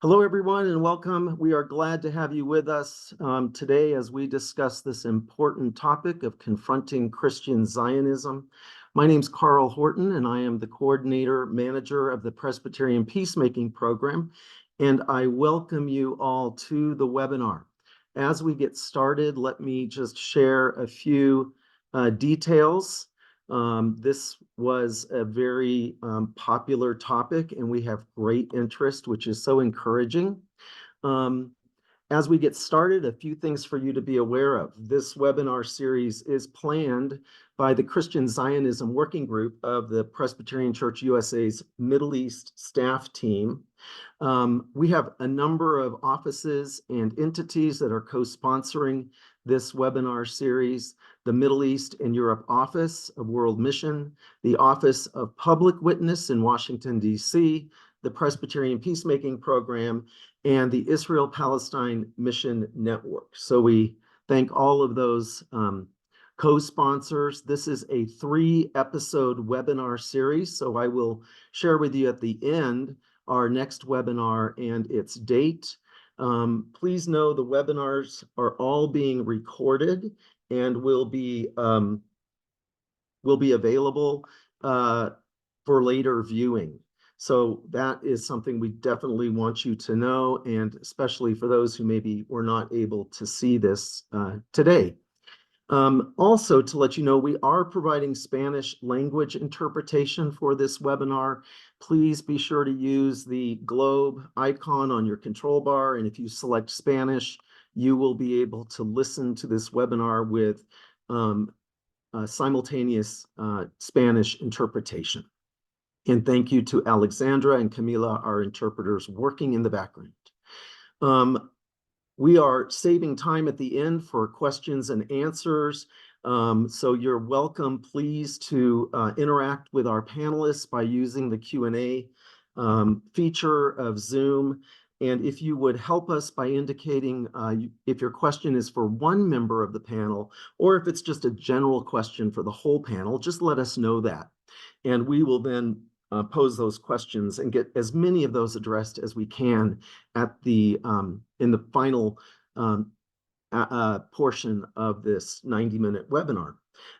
Hello, everyone, and welcome. We are glad to have you with us today as we discuss this important topic of confronting Christian Zionism. My name is Carl Horton, and I am the coordinator manager of the Presbyterian Peacemaking Program, and I welcome you all to the webinar. As we get started, let me just share a few details. This was a very popular topic, and we have great interest, which is so encouraging. As we get started, a few things for you to be aware of. This webinar series is planned by the Christian Zionism Working Group of the Presbyterian Church USA's Middle East staff team. We have a number of offices and entities that are co-sponsoring this webinar series: the Middle East and Europe Office of World Mission, the Office of Public Witness in Washington, D.C., the Presbyterian Peacemaking Program, and the Israel-Palestine Mission Network. So we thank all of those co-sponsors. This is a 3-episode webinar series, so I will share with you at the end our next webinar and its date. Please know the webinars are all being recorded and will be available for later viewing. So that is something we definitely want you to know, and especially for those who maybe were not able to see this today. Also, to let you know, we are providing Spanish language interpretation for this webinar. Please be sure to use the globe icon on your control bar, and if you select Spanish, you will be able to listen to this webinar with simultaneous Spanish interpretation. And thank you to Alexandra and Camila, our interpreters working in the background. We are saving time at the end for questions and answers. So you're welcome, please, to interact with our panelists by using the Q&A feature of Zoom. And if you would help us by indicating if your question is for one member of the panel, or if it's just a general question for the whole panel, just let us know that. And we will then pose those questions and get as many of those addressed as we can at the in the final portion of this 90-minute webinar.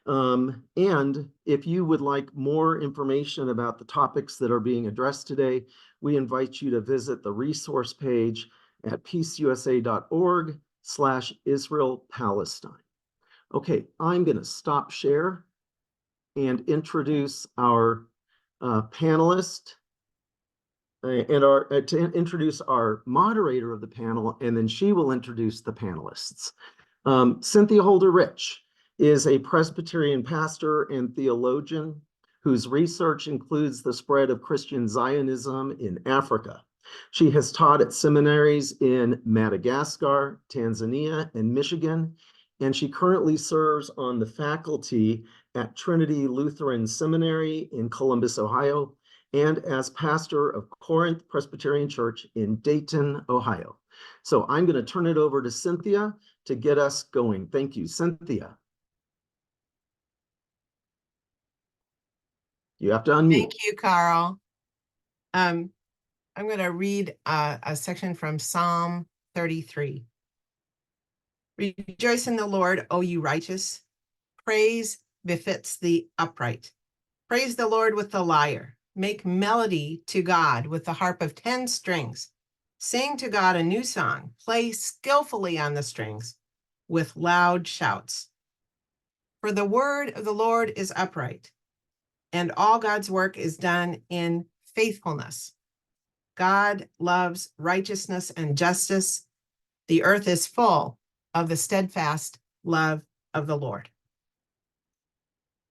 And if you would like more information about the topics that are being addressed today, we invite you to visit the resource page at peaceusa.org/Israel-Palestine. Okay, I'm going to stop share and introduce our panelist and to introduce our moderator of the panel, and then she will introduce the panelists. Cynthia Holder-Rich is a Presbyterian pastor and theologian whose research includes the spread of Christian Zionism in Africa. She has taught at seminaries in Madagascar, Tanzania, and Michigan, and she currently serves on the faculty at Trinity Lutheran Seminary in Columbus, Ohio, and as pastor of Corinth Presbyterian Church in Dayton, Ohio. So I'm going to turn it over to Cynthia to get us going. Thank you, Cynthia. You have to unmute. Thank you, Carl. I'm going to read a section from Psalm 33. Rejoice in the Lord, O you righteous. Praise befits the upright. Praise the Lord with the lyre. Make melody to God with the harp of 10 strings. Sing to God a new song. Play skillfully on the strings with loud shouts. For the word of the Lord is upright, and all God's work is done in faithfulness. God loves righteousness and justice. The earth is full of the steadfast love of the Lord.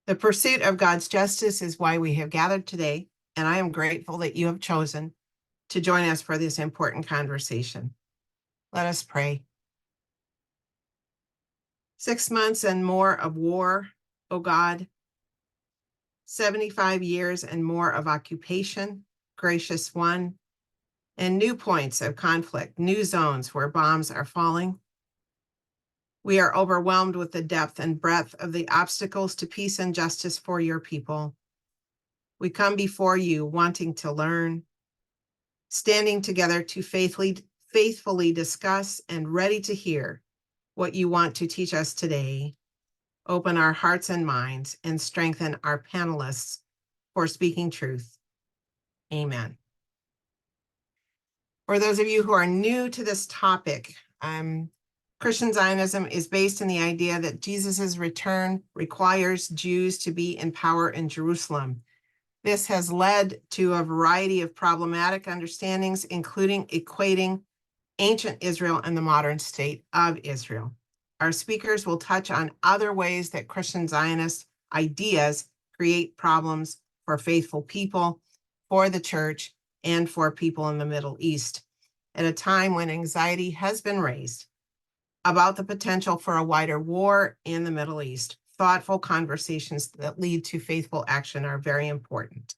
The pursuit of God's justice is why we have gathered today, and I am grateful that you have chosen to join us for this important conversation. Let us pray. 6 months and more of war, O God. 75 years and more of occupation, gracious one, and new points of conflict, new zones where bombs are falling. We are overwhelmed with the depth and breadth of the obstacles to peace and justice for your people. We come before you wanting to learn, standing together to faithfully discuss and ready to hear what you want to teach us today. Open our hearts and minds and strengthen our panelists for speaking truth. Amen. For those of you who are new to this topic, Christian Zionism is based in the idea that Jesus's return requires Jews to be in power in Jerusalem. This has led to a variety of problematic understandings, including equating ancient Israel and the modern state of Israel. Our speakers will touch on other ways that Christian Zionist ideas create problems for faithful people, for the church, and for people in the Middle East, at a time when anxiety has been raised about the potential for a wider war in the Middle East. Thoughtful conversations that lead to faithful action are very important.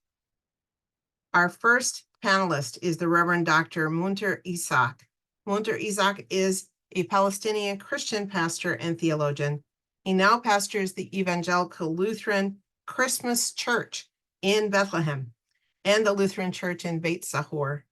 Our first panelist is the Reverend Dr. Munter Isaac. Munter Isaac is a Palestinian Christian pastor and theologian. He now pastors the Evangelical Lutheran Christmas Church in Bethlehem and the Lutheran Church in Beit Sahur.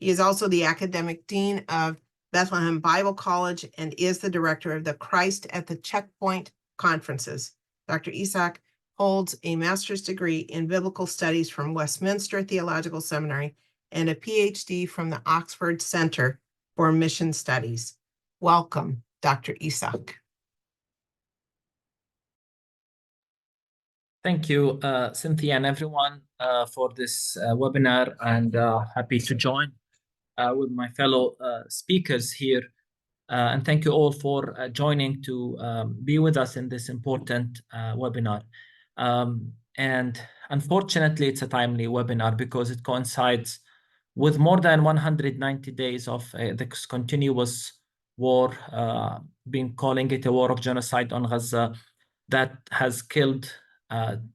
He is also the academic dean of Bethlehem Bible College and is the director of the Christ at the Checkpoint conferences. Dr. Isaac holds a master's degree in biblical studies from Westminster Theological Seminary and a PhD from the Oxford Center for Mission Studies. Welcome, Dr. Isaac. Thank you, Cynthia, and everyone for this webinar, and happy to join with my fellow speakers here. And thank you all for joining to be with us in this important webinar. And unfortunately, it's a timely webinar because it coincides with more than 190 days of this continuous war, been calling it a war of genocide on Gaza, that has killed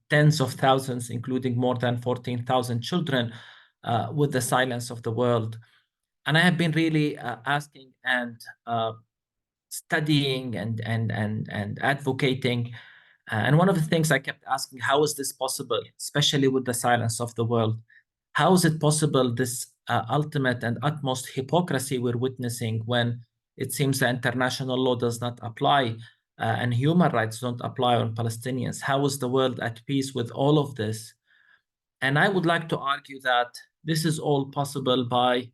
tens of thousands, including more than 14,000 children, with the silence of the world. And I have been really asking and studying and advocating. And one of the things I kept asking, how is this possible, especially with the silence of the world? How is it possible, this ultimate and utmost hypocrisy we're witnessing, when it seems that international law does not apply and human rights don't apply on Palestinians? How is the world at peace with all of this? And I would like to argue that this is all possible by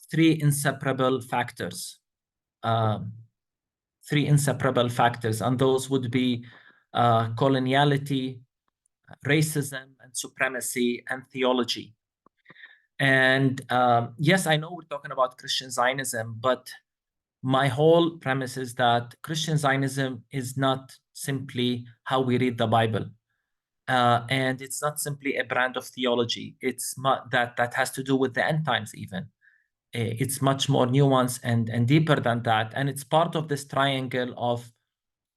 three inseparable factors. Three inseparable factors, and those would be coloniality, racism and supremacy, and theology. And yes, I know we're talking about Christian Zionism, but my whole premise is that Christian Zionism is not simply how we read the Bible. And it's not simply a brand of theology. It's that has to do with the end times even. It's much more nuanced and deeper than that. And it's part of this triangle of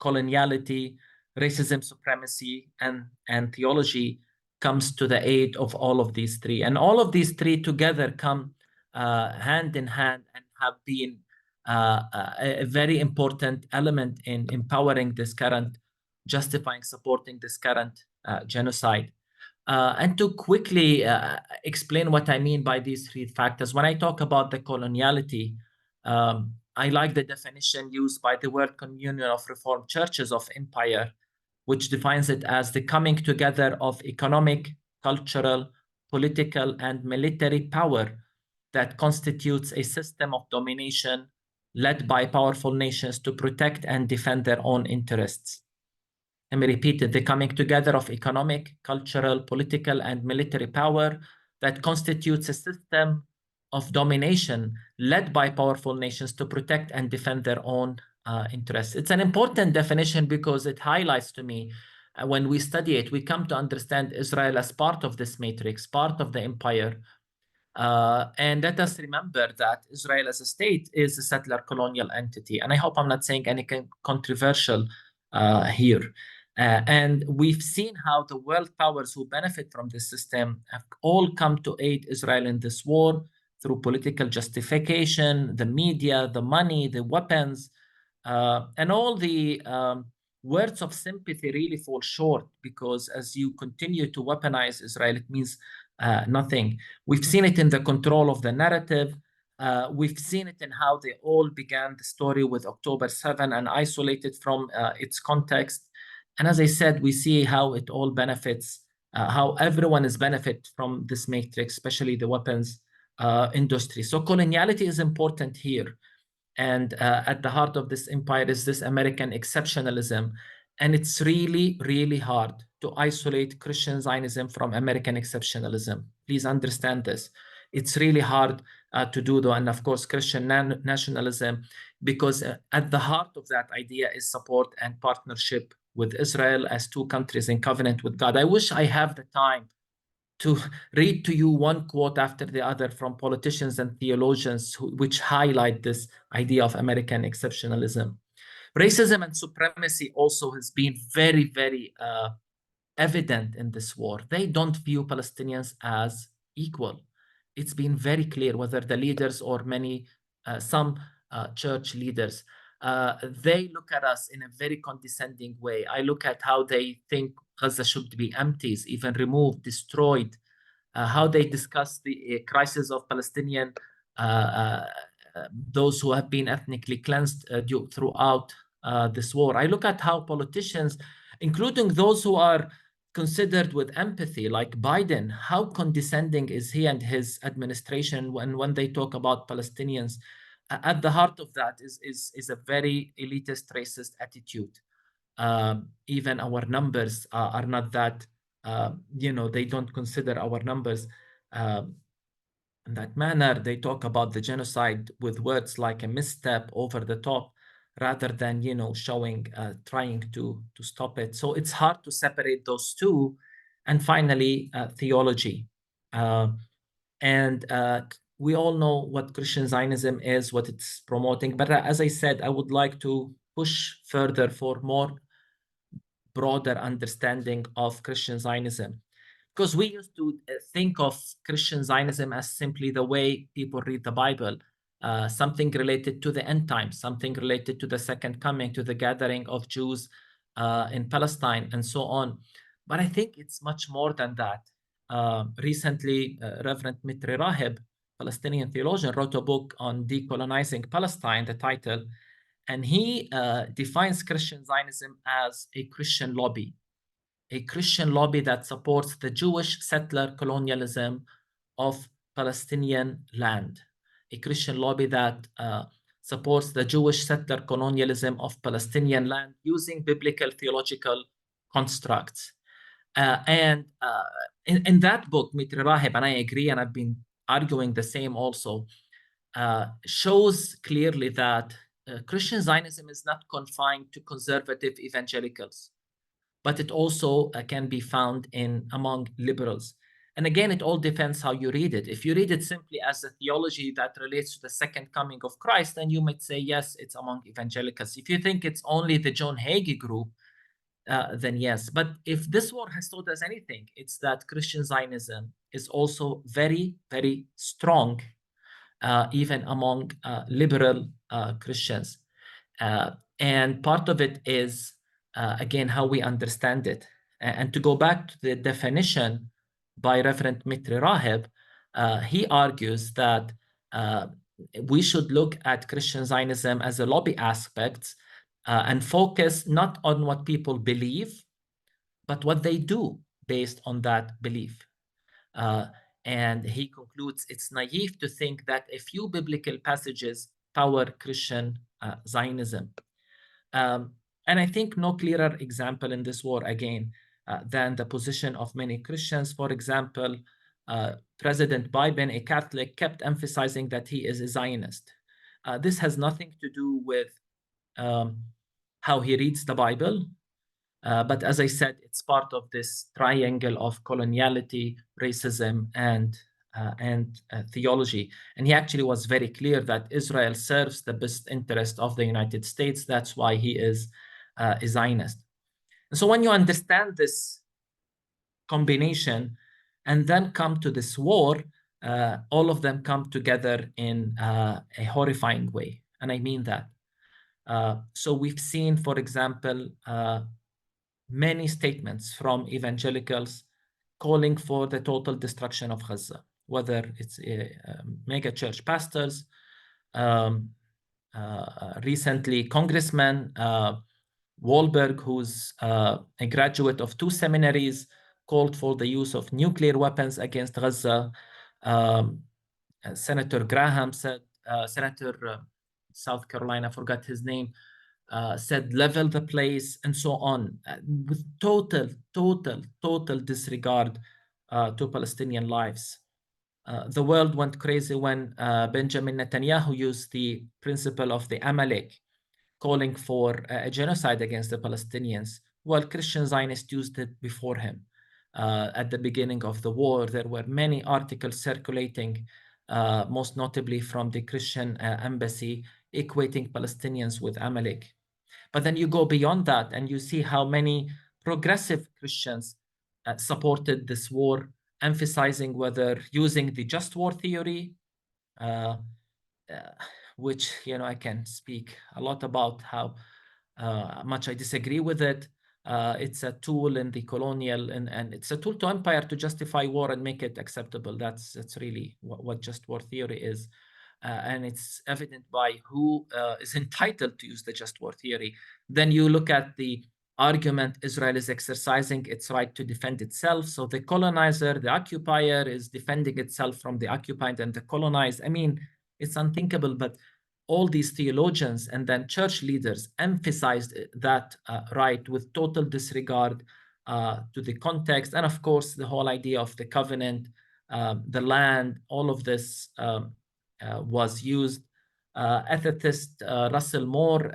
coloniality, racism, supremacy, and theology comes to the aid of all of these three. And all of these three together come hand in hand and have been a very important element in empowering this current, justifying, supporting this current genocide. And to quickly explain what I mean by these three factors, when I talk about the coloniality, I like the definition used by the World Communion of Reformed Churches of Empire, which defines it as the coming together of economic, cultural, political, and military power that constitutes a system of domination led by powerful nations to protect and defend their own interests. Let me repeat it: the coming together of economic, cultural, political, and military power that constitutes a system of domination led by powerful nations to protect and defend their own interests. It's an important definition because it highlights to me, when we study it, we come to understand Israel as part of this matrix, part of the empire. And let us remember that Israel as a state is a settler colonial entity. And I hope I'm not saying anything controversial here. And we've seen how the world powers who benefit from this system have all come to aid Israel in this war through political justification, the media, the money, the weapons, and all the words of sympathy really fall short, because as you continue to weaponize Israel, it means nothing. We've seen it in the control of the narrative. We've seen it in how they all began the story with October 7 and isolated from its context. And as I said, we see how it all benefits, how everyone is benefit from this matrix, especially the weapons industry. So coloniality is important here. And at the heart of this empire is this American exceptionalism. And it's really, really hard to isolate Christian Zionism from American exceptionalism. Please understand this. It's really hard to do, though. And of course, Christian nationalism, because at the heart of that idea is support and partnership with Israel as two countries in covenant with God. I wish I have the time to read to you one quote after the other from politicians and theologians which highlight this idea of American exceptionalism. Racism and supremacy also has been very, very evident in this war. They don't view Palestinians as equal. It's been very clear, whether the leaders or some church leaders, they look at us in a very condescending way. I look at how they think Gaza should be emptied, even removed, destroyed, how they discuss the crisis of Palestinian, those who have been ethnically cleansed throughout this war. I look at how politicians, including those who are considered with empathy, like Biden, how condescending is he and his administration when they talk about Palestinians? At the heart of that is a very elitist, racist attitude. Even our numbers are not that, they don't consider our numbers in that manner. They talk about the genocide with words like a misstep, over the top, rather than, showing, trying to stop it. So it's hard to separate those two. And finally, theology. We all know what Christian Zionism is, what it's promoting. But as I said, I would like to push further for more broader understanding of Christian Zionism. Because we used to think of Christian Zionism as simply the way people read the Bible, something related to the end times, something related to the second coming, to the gathering of Jews in Palestine, and so on. But I think it's much more than that. Recently, Reverend Mitri Rahib, Palestinian theologian, wrote a book on decolonizing Palestine, the title, and he defines Christian Zionism as a Christian lobby that supports the Jewish settler colonialism of Palestinian land, a Christian lobby that supports the Jewish settler colonialism of Palestinian land using biblical theological constructs. In that book, Mitri Rahib, and I agree, and I've been arguing the same also, shows clearly that Christian Zionism is not confined to conservative evangelicals, but it also can be found among liberals. And again, it all depends how you read it. If you read it simply as a theology that relates to the second coming of Christ, then you might say, yes, it's among evangelicals. If you think it's only the John Hagee group, then yes. But if this war has taught us anything, it's that Christian Zionism is also very, very strong, even among liberal Christians. And part of it is, again, how we understand it. And to go back to the definition by Reverend Mitri Rahib, he argues that we should look at Christian Zionism as a lobby aspect and focus not on what people believe, but what they do based on that belief. And he concludes, it's naive to think that a few biblical passages power Christian Zionism. And I think no clearer example in this war, again, than the position of many Christians. For example, President Biden, a Catholic, kept emphasizing that he is a Zionist. This has nothing to do with how he reads the Bible. But as I said, it's part of this triangle of coloniality, racism, and theology. And he actually was very clear that Israel serves the best interest of the United States. That's why he is a Zionist. And so when you understand this combination and then come to this war, all of them come together in a horrifying way. And I mean that. So we've seen, for example, many statements from evangelicals calling for the total destruction of Gaza, whether it's mega church pastors, recently Congressman Wahlberg, who's a graduate of 2 seminaries, called for the use of nuclear weapons against Gaza. Senator Graham said, Senator South Carolina, I forgot his name, said level the place, and so on, with total disregard to Palestinian lives. The world went crazy when Benjamin Netanyahu used the principle of the Amalek, calling for a genocide against the Palestinians. Well, Christian Zionists used it before him. At the beginning of the war, there were many articles circulating, most notably from the Christian embassy, equating Palestinians with Amalek. But then you go beyond that and you see how many progressive Christians supported this war, emphasizing whether using the just war theory, which, you know, I can speak a lot about how much I disagree with it. It's a tool in the colonial, and it's a tool to empire to justify war and make it acceptable. That's really what just war theory is. And it's evident by who is entitled to use the just war theory. Then you look at the argument Israel is exercising its right to defend itself. So the colonizer, the occupier, is defending itself from the occupied and the colonized. I mean, it's unthinkable, but all these theologians and then church leaders emphasized that right with total disregard to the context. And of course, the whole idea of the covenant, the land, all of this was used. Ethicist Russell Moore,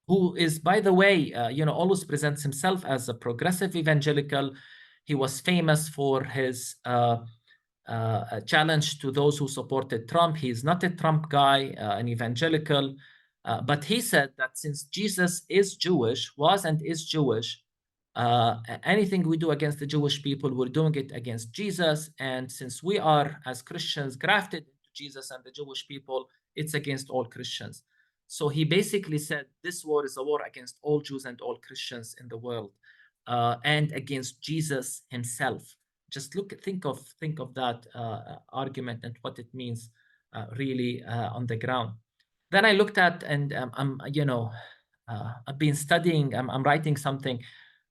who is, by the way, you know, always presents himself as a progressive evangelical. He was famous for his challenge to those who supported Trump. He's not a Trump guy, an evangelical, but he said that since Jesus is Jewish, was and is Jewish, anything we do against the Jewish people, we're doing it against Jesus. And since we are, as Christians, grafted into Jesus and the Jewish people, it's against all Christians. So he basically said this war is a war against all Jews and all Christians in the world, and against Jesus himself. Just think of that argument and what it means really on the ground. Then I looked at, and I've been studying. I'm writing something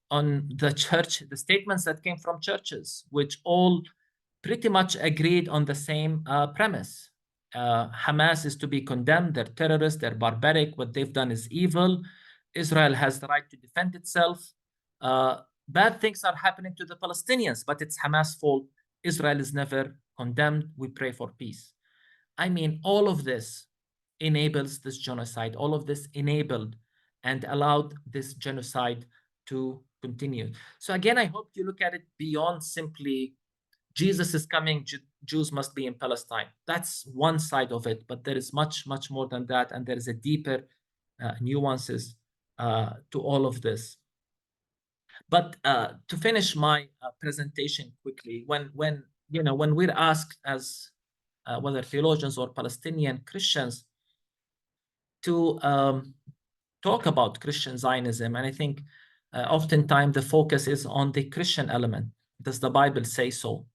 on the church, the statements that came from churches, which all pretty much agreed on the same premise. Hamas is to be condemned. They're terrorists. They're barbaric. What they've done is evil. Israel has the right to defend itself. Bad things are happening to the Palestinians, but it's Hamas' fault. Israel is never condemned. We pray for peace. I mean, all of this enables this genocide. All of this enabled and allowed this genocide to continue. So again, I hope you look at it beyond simply Jesus is coming, Jews must be in Palestine. That's one side of it, but there is much more than that, and there is a deeper nuances to all of this. But to finish my presentation quickly, when we're asked as whether theologians or Palestinian Christians to talk about Christian Zionism, and I think oftentimes the focus is on the Christian element. Does the Bible say so?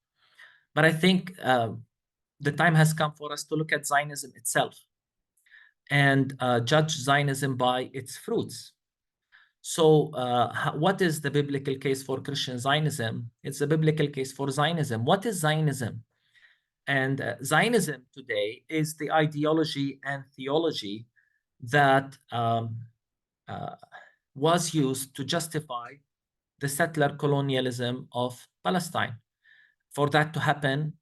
But I think the time has come for us to look at Zionism itself and judge Zionism by its fruits. So what is the biblical case for Christian Zionism? It's a biblical case for Zionism. What is Zionism? And Zionism today is the ideology and theology that was used to justify the settler colonialism of Palestine. For that to happen,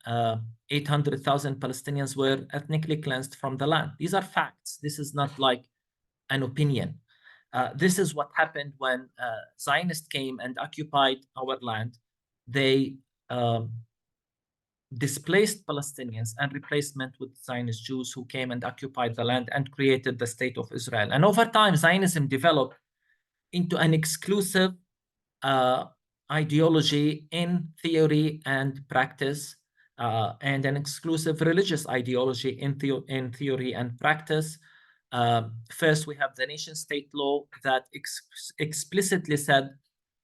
800,000 Palestinians were ethnically cleansed from the land. These are facts. This is not like an opinion. This is what happened when Zionists came and occupied our land. They displaced Palestinians and replacement with Zionist Jews who came and occupied the land and created the state of Israel. And over time, Zionism developed into an exclusive ideology in theory and practice, and an exclusive religious ideology in theory and practice. First, we have the nation-state law that explicitly said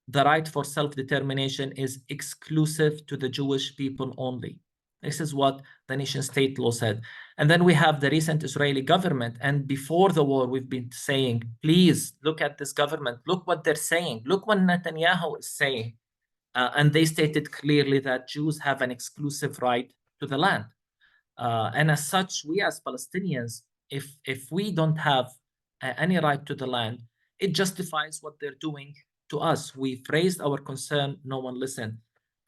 the right for self-determination is exclusive to the Jewish people only. This is what the nation state law said. And then we have the recent Israeli government. And before the war, we've been saying, please look at this government. Look what they're saying. Look what Netanyahu is saying. And they stated clearly that Jews have an exclusive right to the land. And as such, we as Palestinians, if we don't have any right to the land, it justifies what they're doing to us. We've raised our concern, no one listened.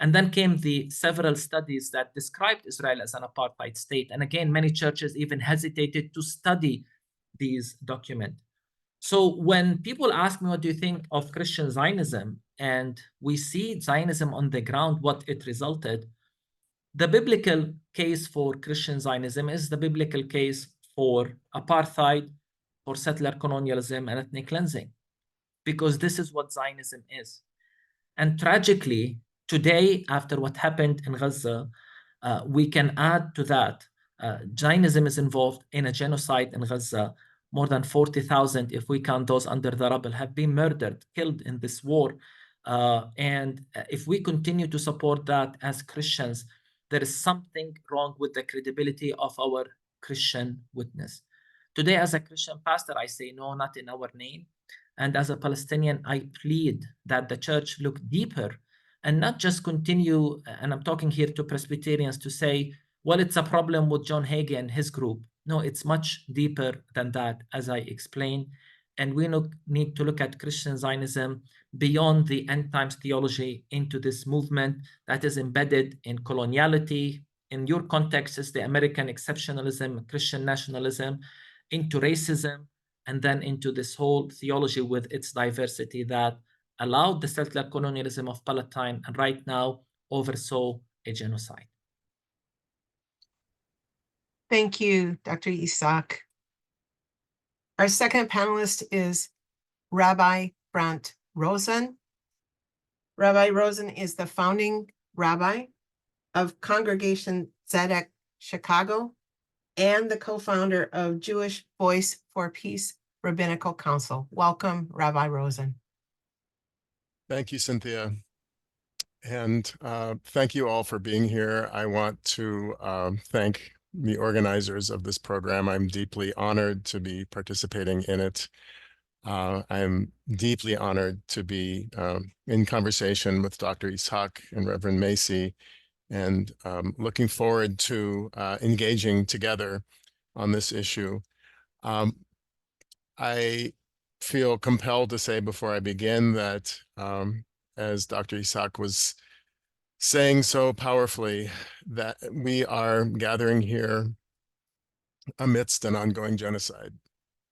And then came the several studies that described Israel as an apartheid state. And again, many churches even hesitated to study these documents. So when people ask me, what do you think of Christian Zionism? And we see Zionism on the ground, what it resulted. The biblical case for Christian Zionism is the biblical case for apartheid, for settler colonialism, and ethnic cleansing, because this is what Zionism is. And tragically, today, after what happened in Gaza, we can add to that. Zionism is involved in a genocide in Gaza. More than 40,000, if we count those under the rubble, have been murdered, killed in this war. And if we continue to support that as Christians, there is something wrong with the credibility of our Christian witness. Today, as a Christian pastor, I say, no, not in our name. And as a Palestinian, I plead that the church look deeper and not just continue, and I'm talking here to Presbyterians, to say, well, it's a problem with John Hagee and his group. No, it's much deeper than that, as I explained. And we need to look at Christian Zionism beyond the end times theology into this movement that is embedded in coloniality. In your context, is the American exceptionalism, Christian nationalism, into racism, and then into this whole theology with its diversity that allowed the settler colonialism of Palestine and right now oversaw a genocide. Thank you, Dr. Isaac. Our second panelist is Rabbi Brant Rosen. Rabbi Rosen is the founding rabbi of Congregation Zedek Chicago and the co-founder of Jewish Voice for Peace Rabbinical Council. Welcome, Rabbi Rosen. Thank you, Cynthia. And thank you all for being here. I want to thank the organizers of this program. I'm deeply honored to be participating in it. I'm deeply honored to be in conversation with Dr. Ishaq and Reverend Macy, and looking forward to engaging together on this issue. I feel compelled to say before I begin that, as Dr. Ishaq was saying so powerfully, that we are gathering here amidst an ongoing genocide.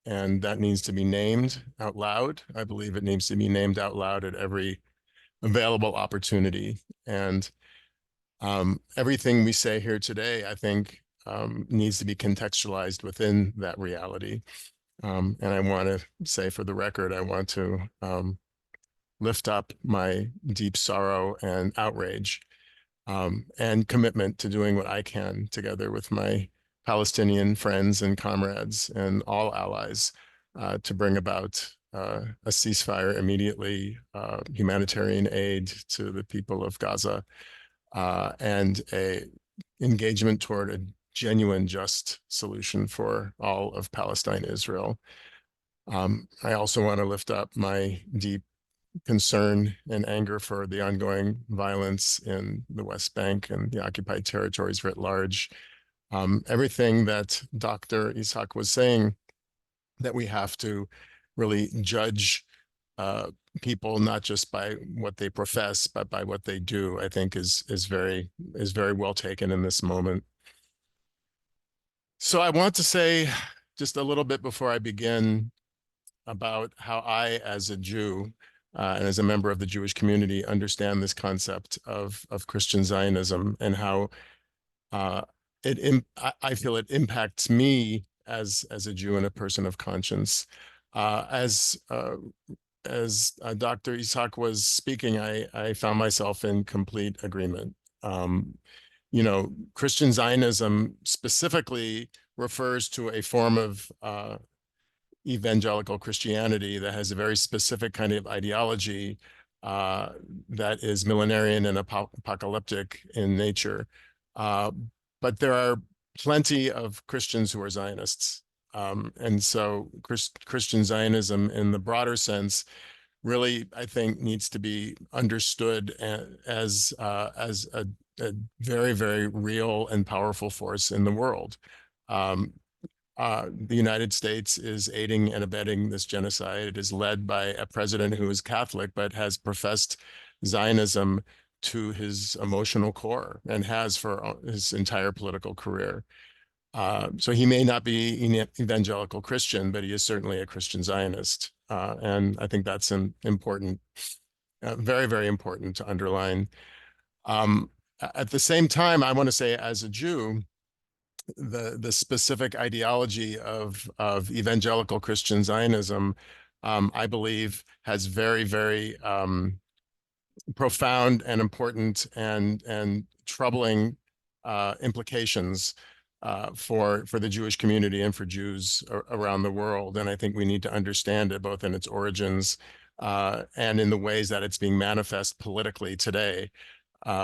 And that needs to be named out loud. I believe it needs to be named out loud at every available opportunity. And everything we say here today, I think, needs to be contextualized within that reality. And I want to say, for the record, I want to lift up my deep sorrow and outrage and commitment to doing what I can together with my Palestinian friends and comrades and all allies to bring about a ceasefire immediately, humanitarian aid to the people of Gaza, and a engagement toward a genuine, just solution for all of Palestine, Israel. I also want to lift up my deep concern and anger for the ongoing violence in the West Bank and the occupied territories writ large. Everything that Dr. Ishaq was saying, that we have to really judge people not just by what they profess, but by what they do, I think is very well taken in this moment. So I want to say just a little bit before I begin about how I, as a Jew and as a member of the Jewish community, understand this concept of Christian Zionism, and how I feel it impacts me as a Jew and a person of conscience. As Dr. Ishaq was speaking, I found myself in complete agreement. You know, Christian Zionism specifically refers to a form of evangelical Christianity that has a very specific kind of ideology that is millenarian and apocalyptic in nature. But there are plenty of Christians who are Zionists. And so Christian Zionism in the broader sense really, I think, needs to be understood as a very, very real and powerful force in the world. The United States is aiding and abetting this genocide. It is led by a president who is Catholic, but has professed Zionism to his emotional core and has for his entire political career. So he may not be an evangelical Christian, but he is certainly a Christian Zionist. And I think that's an important, very, very important to underline. At the same time, I want to say as a Jew, the specific ideology of evangelical Christian Zionism, I believe, has very, very profound and important and troubling implications for the Jewish community and for Jews around the world. And I think we need to understand it both in its origins and in the ways that it's being manifest politically today,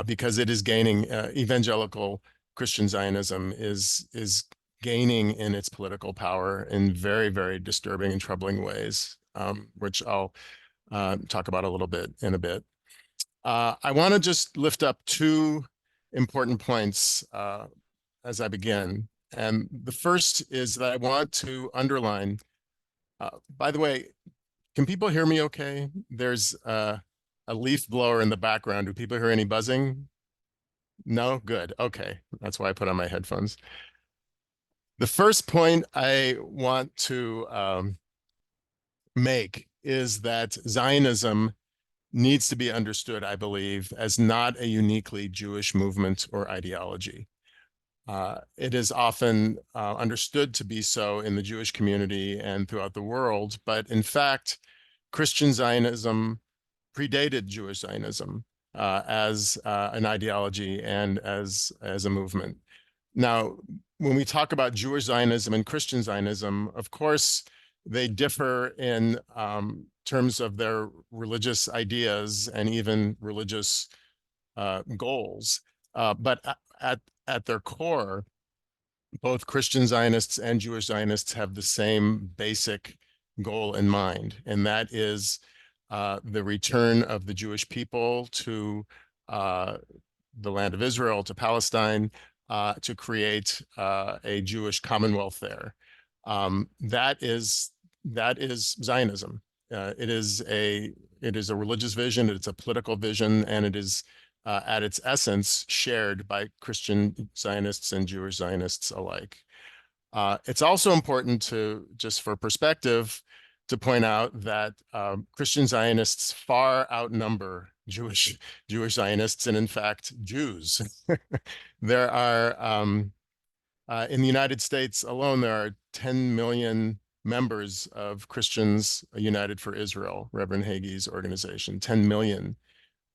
because it is gaining evangelical Christian Zionism is gaining in its political power in very, very disturbing and troubling ways, which I'll talk about a little bit in a bit. I want to just lift up two important points as I begin. And the first is that I want to underline, by the way, can people hear me okay? There's a leaf blower in the background. Do people hear any buzzing? No? Good. Okay. That's why I put on my headphones. The first point I want to make is that Zionism needs to be understood, I believe, as not a uniquely Jewish movement or ideology. It is often understood to be so in the Jewish community and throughout the world, but in fact, Christian Zionism predated Jewish Zionism as an ideology and as a movement. Now, when we talk about Jewish Zionism and Christian Zionism, of course, they differ in terms of their religious ideas and even religious goals. But at their core, both Christian Zionists and Jewish Zionists have the same basic goal in mind, and that is the return of the Jewish people to the land of Israel, to Palestine, to create a Jewish commonwealth there. That is Zionism. It is a religious vision, it's a political vision, and it is at its essence shared by Christian Zionists and Jewish Zionists alike. It's also important to, just for perspective, to point out that Christian Zionists far outnumber Jewish Zionists, and in fact, Jews. There are, in the United States alone, there are 10 million members of Christians United for Israel, Reverend Hagee's organization, 10 million.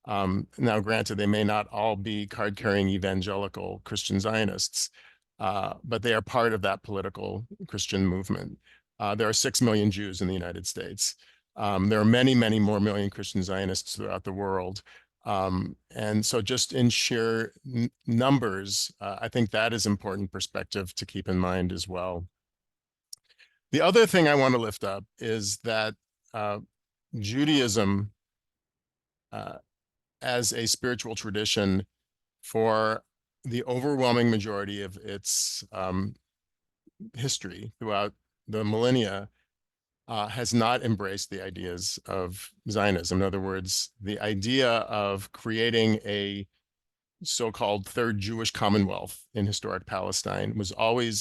Now, granted, they may not all be card-carrying evangelical Christian Zionists, but they are part of that political Christian movement. There are 6 million Jews in the United States. There are many, many more million Christian Zionists throughout the world. And so just in sheer numbers, I think that is important perspective to keep in mind as well. The other thing I want to lift up is that Judaism as a spiritual tradition for the overwhelming majority of its history throughout the millennia has not embraced the ideas of Zionism. In other words, the idea of creating a so-called third Jewish commonwealth in historic Palestine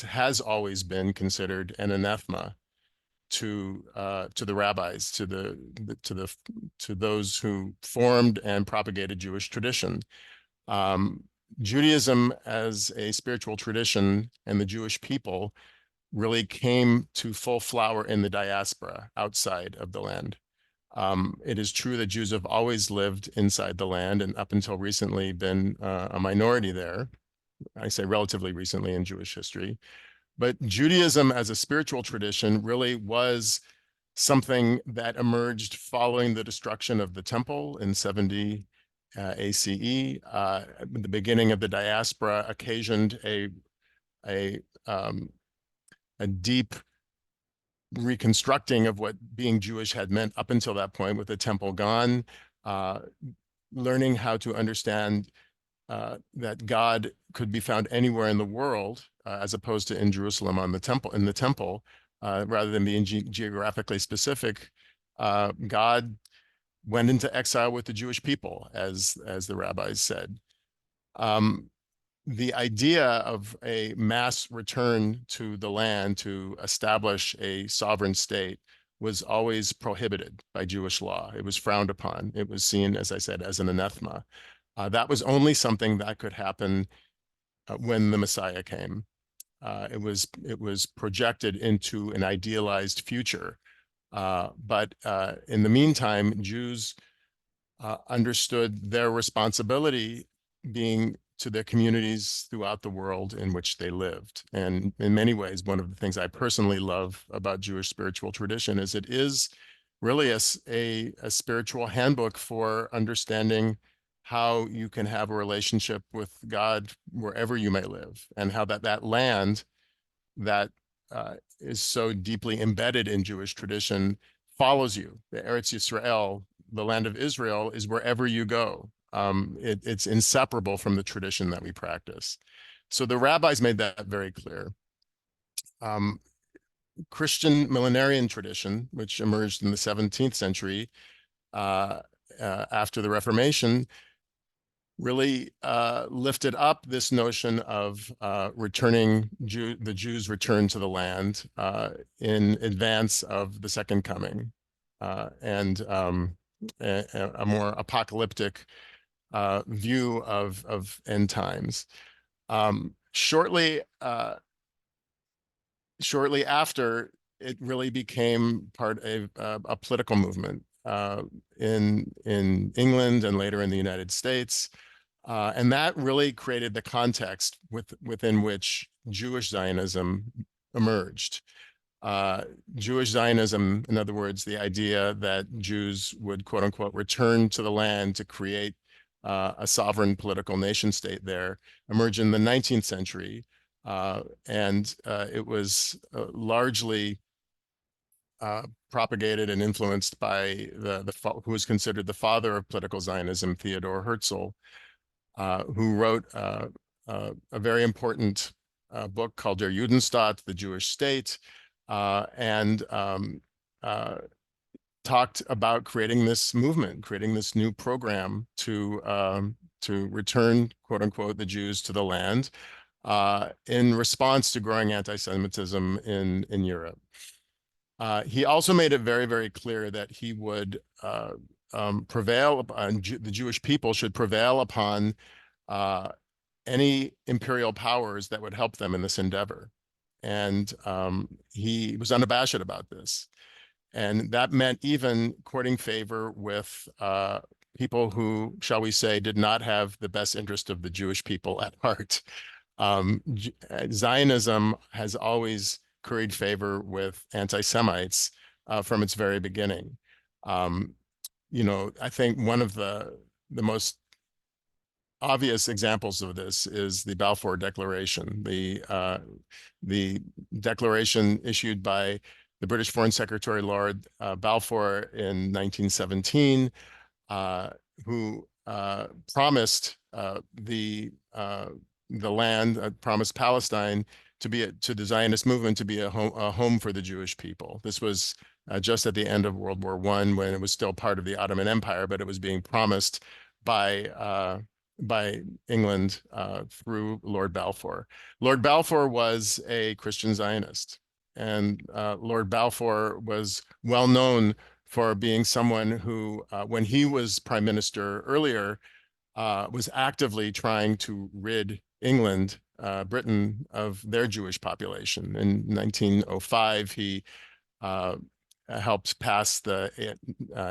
has always been considered an anathema to the rabbis, to those who formed and propagated Jewish tradition. Judaism as a spiritual tradition and the Jewish people really came to full flower in the diaspora outside of the land. It is true that Jews have always lived inside the land and up until recently been a minority there. I say relatively recently in Jewish history. But Judaism as a spiritual tradition really was something that emerged following the destruction of the temple in 70 ACE. The beginning of the diaspora occasioned a deep reconstructing of what being Jewish had meant up until that point, with the temple gone, learning how to understand that God could be found anywhere in the world, as opposed to in Jerusalem in the temple, rather than being geographically specific. God went into exile with the Jewish people, as the rabbis said. The idea of a mass return to the land to establish a sovereign state was always prohibited by Jewish law. It was frowned upon. It was seen, as I said, as an anathema. That was only something that could happen when the Messiah came. It was projected into an idealized future. But in the meantime, Jews understood their responsibility being to their communities throughout the world in which they lived. And in many ways, one of the things I personally love about Jewish spiritual tradition is it is really a spiritual handbook for understanding how you can have a relationship with God wherever you may live, and how that land that is so deeply embedded in Jewish tradition follows you. The Eretz Yisrael, the land of Israel, is wherever you go. It's inseparable from the tradition that we practice. So the rabbis made that very clear. Christian millenarian tradition, which emerged in the 17th century after the Reformation, really lifted up this notion of returning the Jews' return to the land in advance of the Second Coming, and a more apocalyptic view of end times. Shortly after, it really became part of a political movement in England and later in the United States. And that really created the context within which Jewish Zionism emerged. Jewish Zionism, in other words, the idea that Jews would, quote unquote, return to the land to create a sovereign political nation state there, emerged in the 19th century. And it was largely propagated and influenced by who was considered the father of political Zionism, Theodor Herzl, who wrote a very important book called Der Judenstaat, the Jewish State, and talked about creating this movement, creating this new program to return, quote unquote, the Jews to the land in response to growing anti-Semitism in Europe. He also made it very, very clear that he would prevail upon, the Jewish people should prevail upon any imperial powers that would help them in this endeavor. And he was unabashed about this. And that meant even courting favor with people who, shall we say, did not have the best interest of the Jewish people at heart. Zionism has always curried favor with anti-Semites from its very beginning. You know, I think one of the most obvious examples of this is the Balfour Declaration, the declaration issued by the British Foreign Secretary Lord Balfour in 1917, who promised the land, promised Palestine to the Zionist movement to be a home for the Jewish people. This was just at the end of World War I, when it was still part of the Ottoman Empire, but it was being promised by England through Lord Balfour. Lord Balfour was a Christian Zionist, and Lord Balfour was well known for being someone who, when he was prime minister earlier, was actively trying to rid England, Britain, of their Jewish population. In 1905, he helped pass the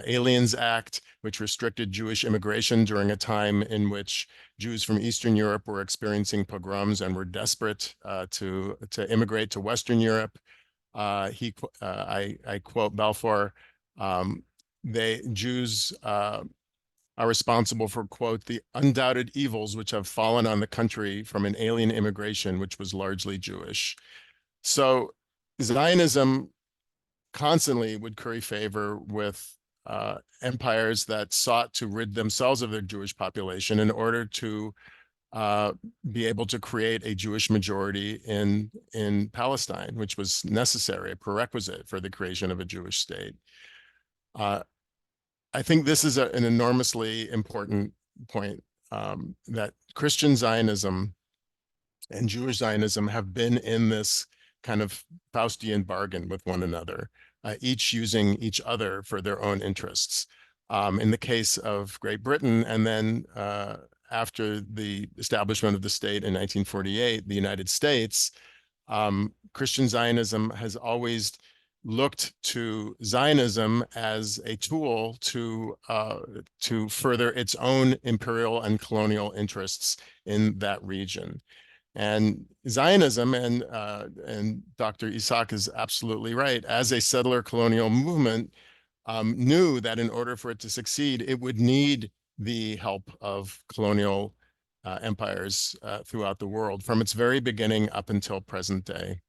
Aliens Act, which restricted Jewish immigration during a time in which Jews from Eastern Europe were experiencing pogroms and were desperate to immigrate to Western Europe. I quote Balfour, Jews are responsible for, quote, the undoubted evils which have fallen on the country from an alien immigration, which was largely Jewish. So Zionism constantly would curry favor with empires that sought to rid themselves of their Jewish population in order to be able to create a Jewish majority in Palestine, which was necessary, a prerequisite for the creation of a Jewish state. I think this is an enormously important point, that Christian Zionism and Jewish Zionism have been in this kind of Faustian bargain with one another, each using each other for their own interests. In the case of Great Britain, and then after the establishment of the state in 1948, the United States, Christian Zionism has always looked to Zionism as a tool to further its own imperial and colonial interests in that region. And Zionism, and Dr. Isaac is absolutely right, as a settler colonial movement, knew that in order for it to succeed, it would need the help of colonial empires throughout the world from its very beginning up until present day.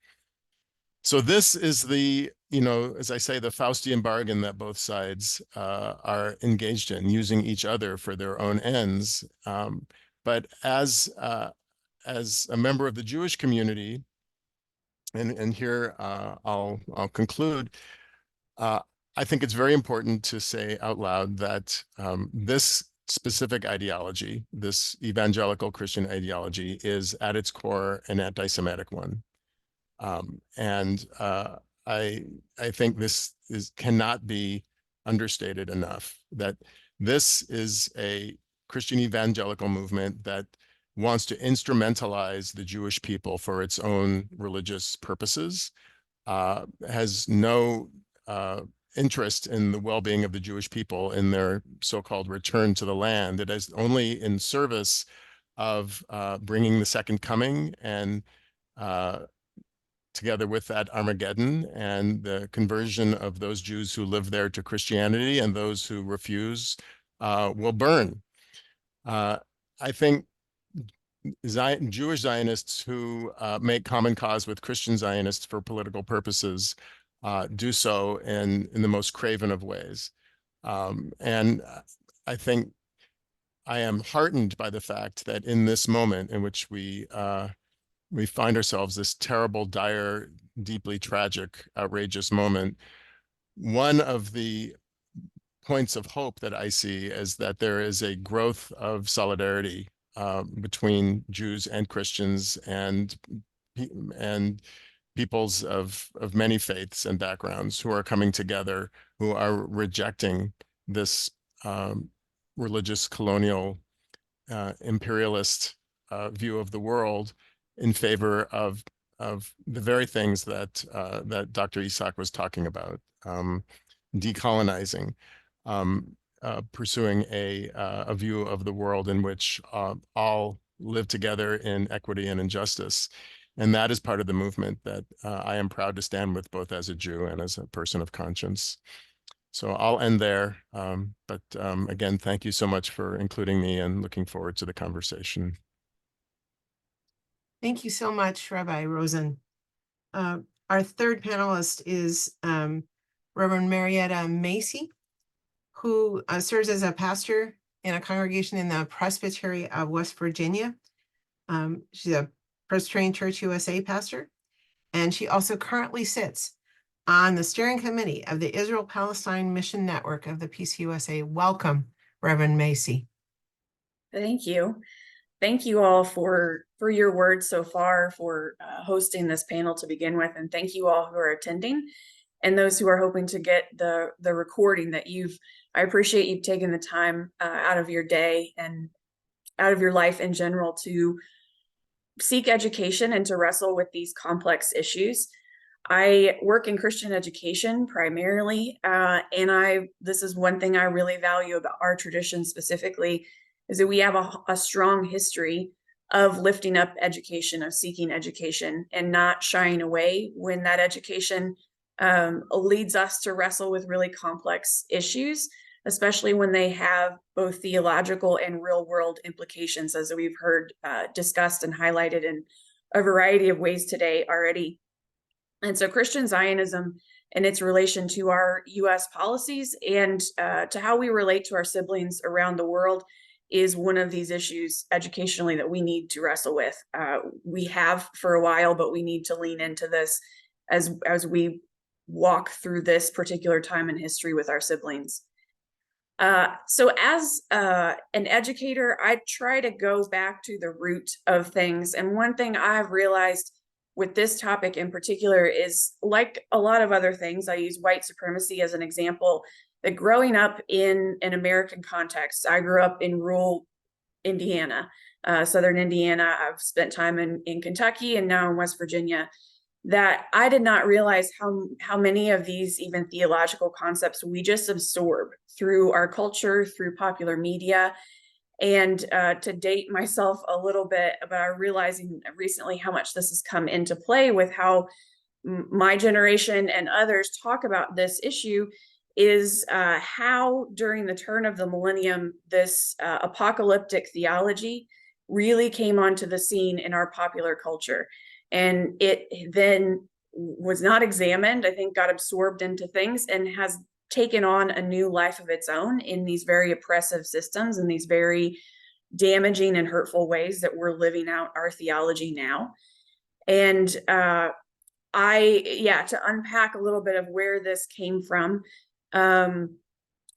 So this is the, as I say, the Faustian bargain that both sides are engaged in, using each other for their own ends. But as a member of the Jewish community, and here I'll conclude, I think it's very important to say out loud that this specific ideology, this evangelical Christian ideology, is at its core an anti-Semitic one. I think this cannot be understated enough, that this is a Christian evangelical movement that wants to instrumentalize the Jewish people for its own religious purposes, has no interest in the well-being of the Jewish people in their so-called return to the land. It is only in service of bringing the second coming, and together with that, Armageddon and the conversion of those Jews who live there to Christianity, and those who refuse will burn. I think Jewish Zionists who make common cause with Christian Zionists for political purposes do so in the most craven of ways. And I think I am heartened by the fact that in this moment in which we find ourselves, this terrible, dire, deeply tragic, outrageous moment, one of the points of hope that I see is that there is a growth of solidarity between Jews and Christians and peoples of many faiths and backgrounds who are coming together, who are rejecting this religious, colonial, imperialist view of the world in favor of the very things that that Dr. Isaac was talking about, decolonizing, pursuing a view of the world in which all live together in equity and injustice. And that is part of the movement that I am proud to stand with, both as a Jew and as a person of conscience. So I'll end there. But again, thank you so much for including me, and looking forward to the conversation. Thank you so much, Rabbi Rosen. Our third panelist is Reverend Marietta Macy, who serves as a pastor in a congregation in the Presbytery of West Virginia. She's a Presbyterian Church USA pastor, and she also currently sits on the steering committee of the Israel-Palestine Mission Network of the PCUSA. Welcome, Reverend Macy. Thank you. Thank you all for your words so far, for hosting this panel to begin with, and thank you all who are attending, and those who are hoping to get the recording that I appreciate you've taken the time out of your day and out of your life in general to seek education and to wrestle with these complex issues. I work in Christian education primarily, and this is one thing I really value about our tradition specifically, is that we have a strong history of lifting up education, of seeking education, and not shying away when that education leads us to wrestle with really complex issues, especially when they have both theological and real world implications, as we've heard discussed and highlighted in a variety of ways today already. And so Christian Zionism and its relation to our U.S. policies and to how we relate to our siblings around the world is one of these issues educationally that we need to wrestle with. We have for a while, but we need to lean into this as we walk through this particular time in history with our siblings. So as an educator, I try to go back to the root of things. And one thing I've realized with this topic in particular is, like a lot of other things, I use white supremacy as an example, that growing up in an American context, I grew up in rural Indiana, Southern Indiana. I've spent time in Kentucky and now in West Virginia, that I did not realize how many of these even theological concepts we just absorb through our culture, through popular media. And to date myself a little bit, but I'm realizing recently how much this has come into play with how my generation and others talk about this issue, is how during the turn of the millennium, this apocalyptic theology really came onto the scene in our popular culture. And it then was not examined, I think got absorbed into things, and has taken on a new life of its own in these very oppressive systems and these very damaging and hurtful ways that we're living out our theology now. And to unpack a little bit of where this came from, I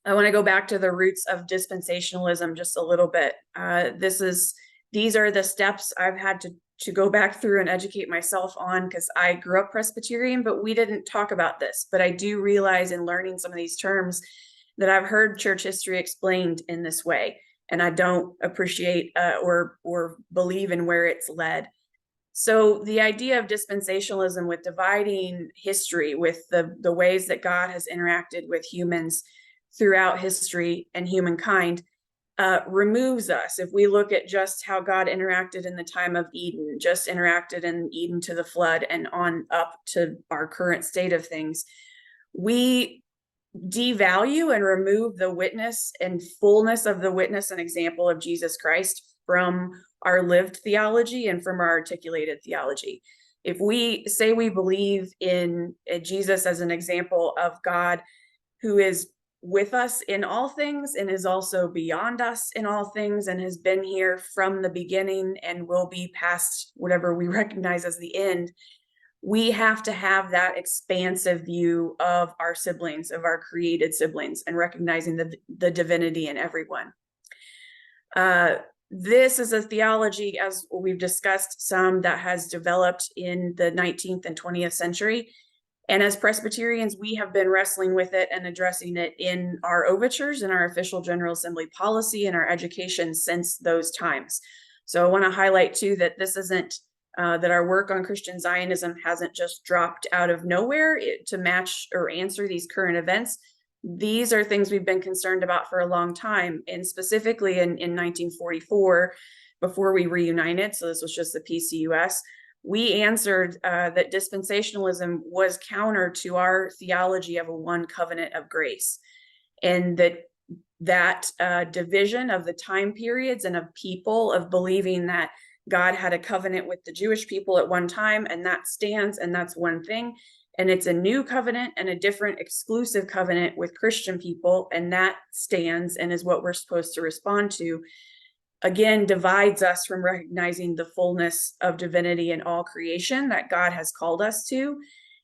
want to go back to the roots of dispensationalism just a little bit. These are the steps I've had to go back through and educate myself on, because I grew up Presbyterian, but we didn't talk about this. But I do realize in learning some of these terms that I've heard church history explained in this way, and I don't appreciate or believe in where it's led. So the idea of dispensationalism, with dividing history, with the ways that God has interacted with humans throughout history and humankind, removes us. If we look at just how God interacted in the time of Eden, just interacted in Eden to the flood and on up to our current state of things, we devalue and remove the witness and fullness of the witness and example of Jesus Christ from our lived theology and from our articulated theology. If we say we believe in Jesus as an example of God who is with us in all things and is also beyond us in all things and has been here from the beginning and will be past whatever we recognize as the end, we have to have that expansive view of our siblings, of our created siblings, and recognizing the divinity in everyone. This is a theology, as we've discussed some, that has developed in the 19th and 20th century. And as Presbyterians, we have been wrestling with it and addressing it in our overtures, in our official General Assembly policy, and our education since those times. So I want to highlight too that this isn't, that our work on Christian Zionism hasn't just dropped out of nowhere to match or answer these current events. These are things we've been concerned about for a long time. And specifically in 1944, before we reunited, so this was just the PCUS, we answered that dispensationalism was counter to our theology of a one covenant of grace, and that division of the time periods and of people, of believing that God had a covenant with the Jewish people at one time, and that stands, and that's one thing, and it's a new covenant and a different exclusive covenant with Christian people, and that stands and is what we're supposed to respond to, again, divides us from recognizing the fullness of divinity in all creation that God has called us to,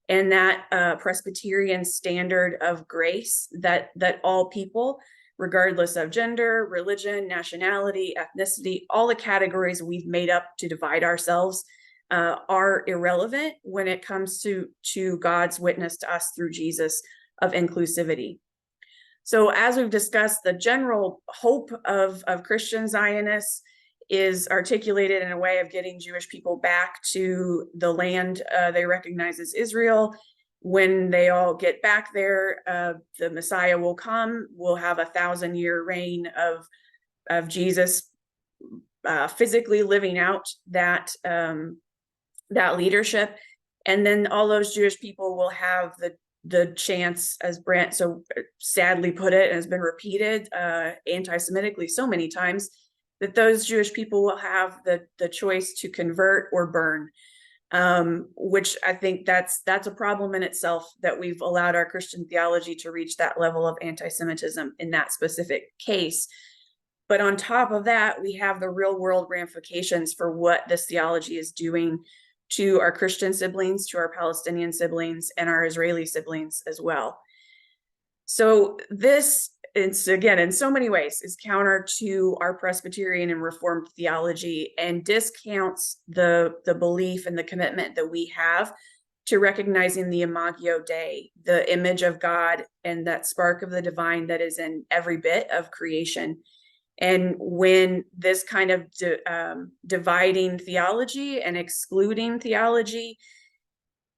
and that Presbyterian standard of grace that all people, regardless of gender, religion, nationality, ethnicity, all the categories we've made up to divide ourselves, are irrelevant when it comes to God's witness to us through Jesus of inclusivity. So as we've discussed, the general hope of Christian Zionists is articulated in a way of getting Jewish people back to the land they recognize as Israel. When they all get back there, the Messiah will come. We'll have 1,000-year reign of Jesus physically living out that that leadership. And then all those Jewish people will have the chance, as Brant so sadly put it, and has been repeated anti-Semitically so many times, that those Jewish people will have the choice to convert or burn, which I think that's a problem in itself, that we've allowed our Christian theology to reach that level of anti-Semitism in that specific case. But on top of that, we have the real world ramifications for what this theology is doing to our Christian siblings, to our Palestinian siblings, and our Israeli siblings as well. So this, it's again, in so many ways, is counter to our Presbyterian and Reformed theology, and discounts the belief and the commitment that we have to recognizing the Imago Dei, the image of God and that spark of the divine that is in every bit of creation. And when this kind of dividing theology and excluding theology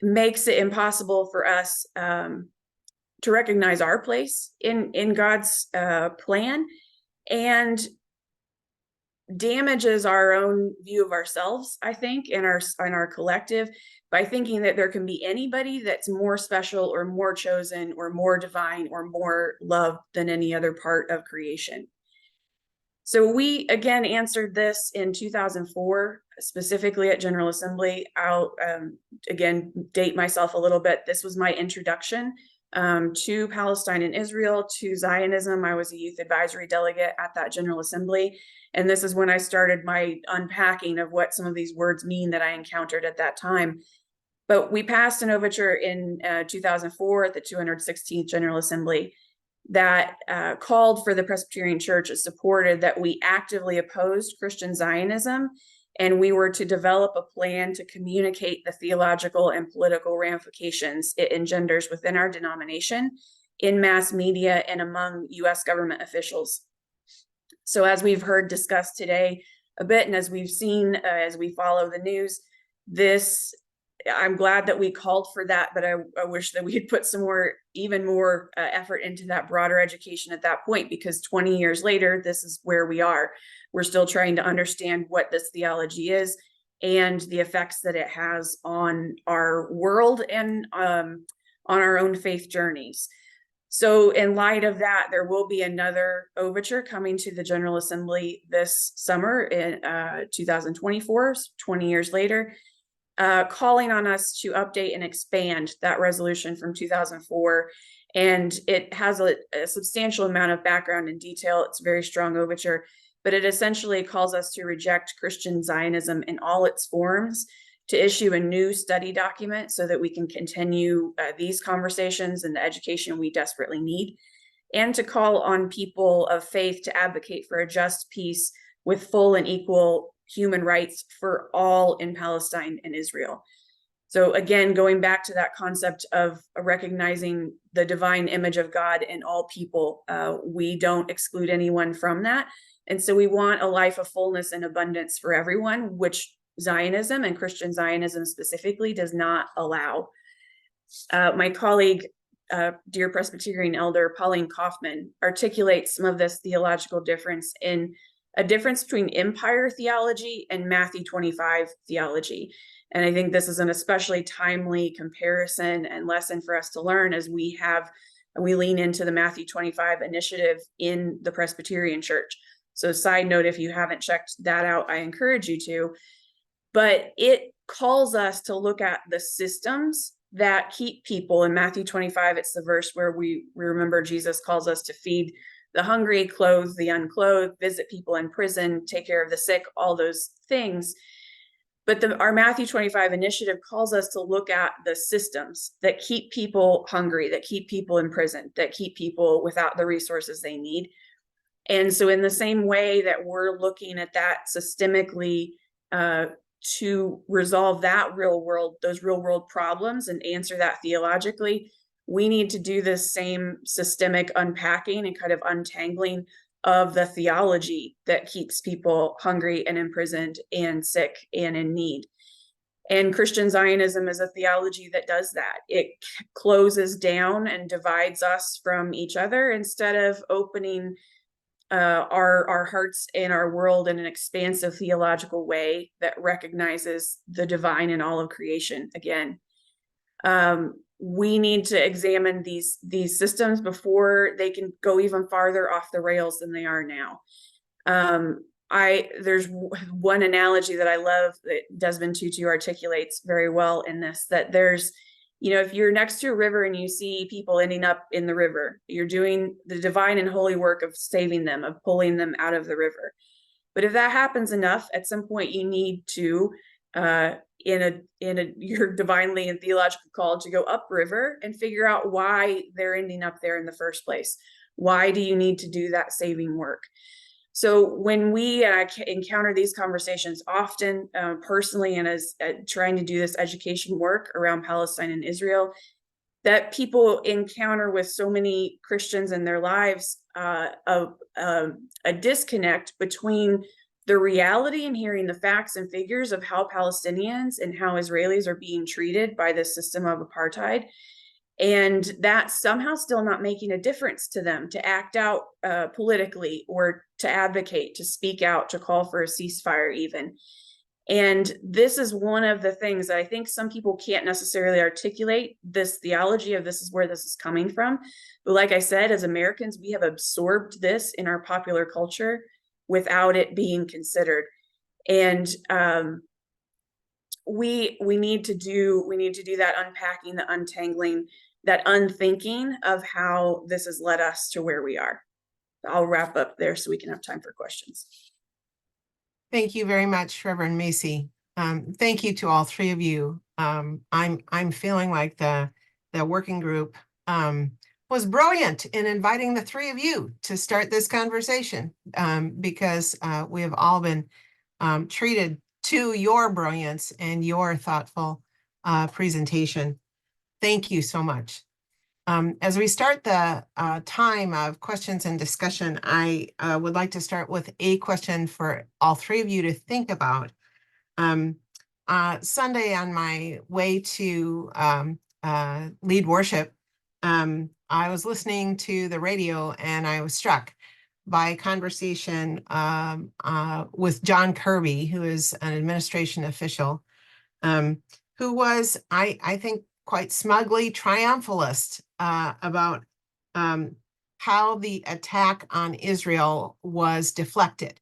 makes it impossible for us to recognize our place in God's plan, and damages our own view of ourselves, I think, in our collective, by thinking that there can be anybody that's more special or more chosen or more divine or more loved than any other part of creation. So we again answered this in 2004, specifically at General Assembly. I'll again date myself a little bit. This was my introduction to Palestine and Israel, to Zionism. I was a youth advisory delegate at that General Assembly. And this is when I started my unpacking of what some of these words mean that I encountered at that time. But we passed an overture in 2004 at the 216th General Assembly that called for the Presbyterian Church, supported that we actively opposed Christian Zionism, and we were to develop a plan to communicate the theological and political ramifications it engenders within our denomination, in mass media, and among U.S. government officials. So as we've heard discussed today a bit, and as we've seen as we follow the news, I'm glad that we called for that, but I wish that we had put even more effort into that broader education at that point, because 20 years later, this is where we are. We're still trying to understand what this theology is and the effects that it has on our world and on our own faith journeys. So in light of that, there will be another overture coming to the General Assembly this summer in 2024, 20 years later, calling on us to update and expand that resolution from 2004. And it has a substantial amount of background and detail. It's a very strong overture, but it essentially calls us to reject Christian Zionism in all its forms, to issue a new study document so that we can continue these conversations and the education we desperately need, and to call on people of faith to advocate for a just peace with full and equal human rights for all in Palestine and Israel. So again, going back to that concept of recognizing the divine image of God in all people, we don't exclude anyone from that. And so we want a life of fullness and abundance for everyone, which Zionism, and Christian Zionism specifically, does not allow. My colleague, dear Presbyterian elder Pauline Kaufman, articulates some of this theological difference in a difference between empire theology and Matthew 25 theology. And I think this is an especially timely comparison and lesson for us to learn as we lean into the Matthew 25 initiative in the Presbyterian Church. So side note, if you haven't checked that out, I encourage you to. But it calls us to look at the systems that keep people. In Matthew 25, it's the verse where we remember Jesus calls us to feed the hungry, clothe the unclothed, visit people in prison, take care of the sick, all those things. But our Matthew 25 initiative calls us to look at the systems that keep people hungry, that keep people in prison, that keep people without the resources they need. And so in the same way that we're looking at that systemically, to resolve those real world problems and answer that theologically, we need to do this same systemic unpacking and kind of untangling of the theology that keeps people hungry and imprisoned and sick and in need. And Christian Zionism is a theology that does that. It closes down and divides us from each other instead of opening our hearts and our world in an expansive theological way that recognizes the divine in all of creation. Again, we need to examine these systems before they can go even farther off the rails than they are now. There's one analogy that I love that Desmond Tutu articulates very well in this, that there's, if you're next to a river and you see people ending up in the river, you're doing the divine and holy work of saving them, of pulling them out of the river. But if that happens enough, at some point you need to, you're divinely and theological called to go upriver and figure out why they're ending up there in the first place. Why do you need to do that saving work? So when we encounter these conversations often, personally, and as trying to do this education work around Palestine and Israel, that people encounter with so many Christians in their lives, of a disconnect between the reality and hearing the facts and figures of how Palestinians and how Israelis are being treated by this system of apartheid, and that somehow still not making a difference to them to act out politically, or to advocate, to speak out, to call for a ceasefire even. And this is one of the things that I think some people can't necessarily articulate, this theology of this is where this is coming from. But like I said, as Americans, we have absorbed this in our popular culture without it being considered. And we need to do that unpacking, the untangling, that unthinking of how this has led us to where we are. I'll wrap up there so we can have time for questions. Thank you very much, Reverend Macy. Thank you to all three of you. I'm feeling like the working group was brilliant in inviting the three of you to start this conversation, because we have all been treated to your brilliance and your thoughtful presentation. Thank you so much. As we start the time of questions and discussion, I would like to start with a question for all three of you to think about. Sunday, on my way to lead worship, I was listening to the radio and I was struck by a conversation with John Kirby, who is an administration official, who was, I think, quite smugly triumphalist about how the attack on Israel was deflected.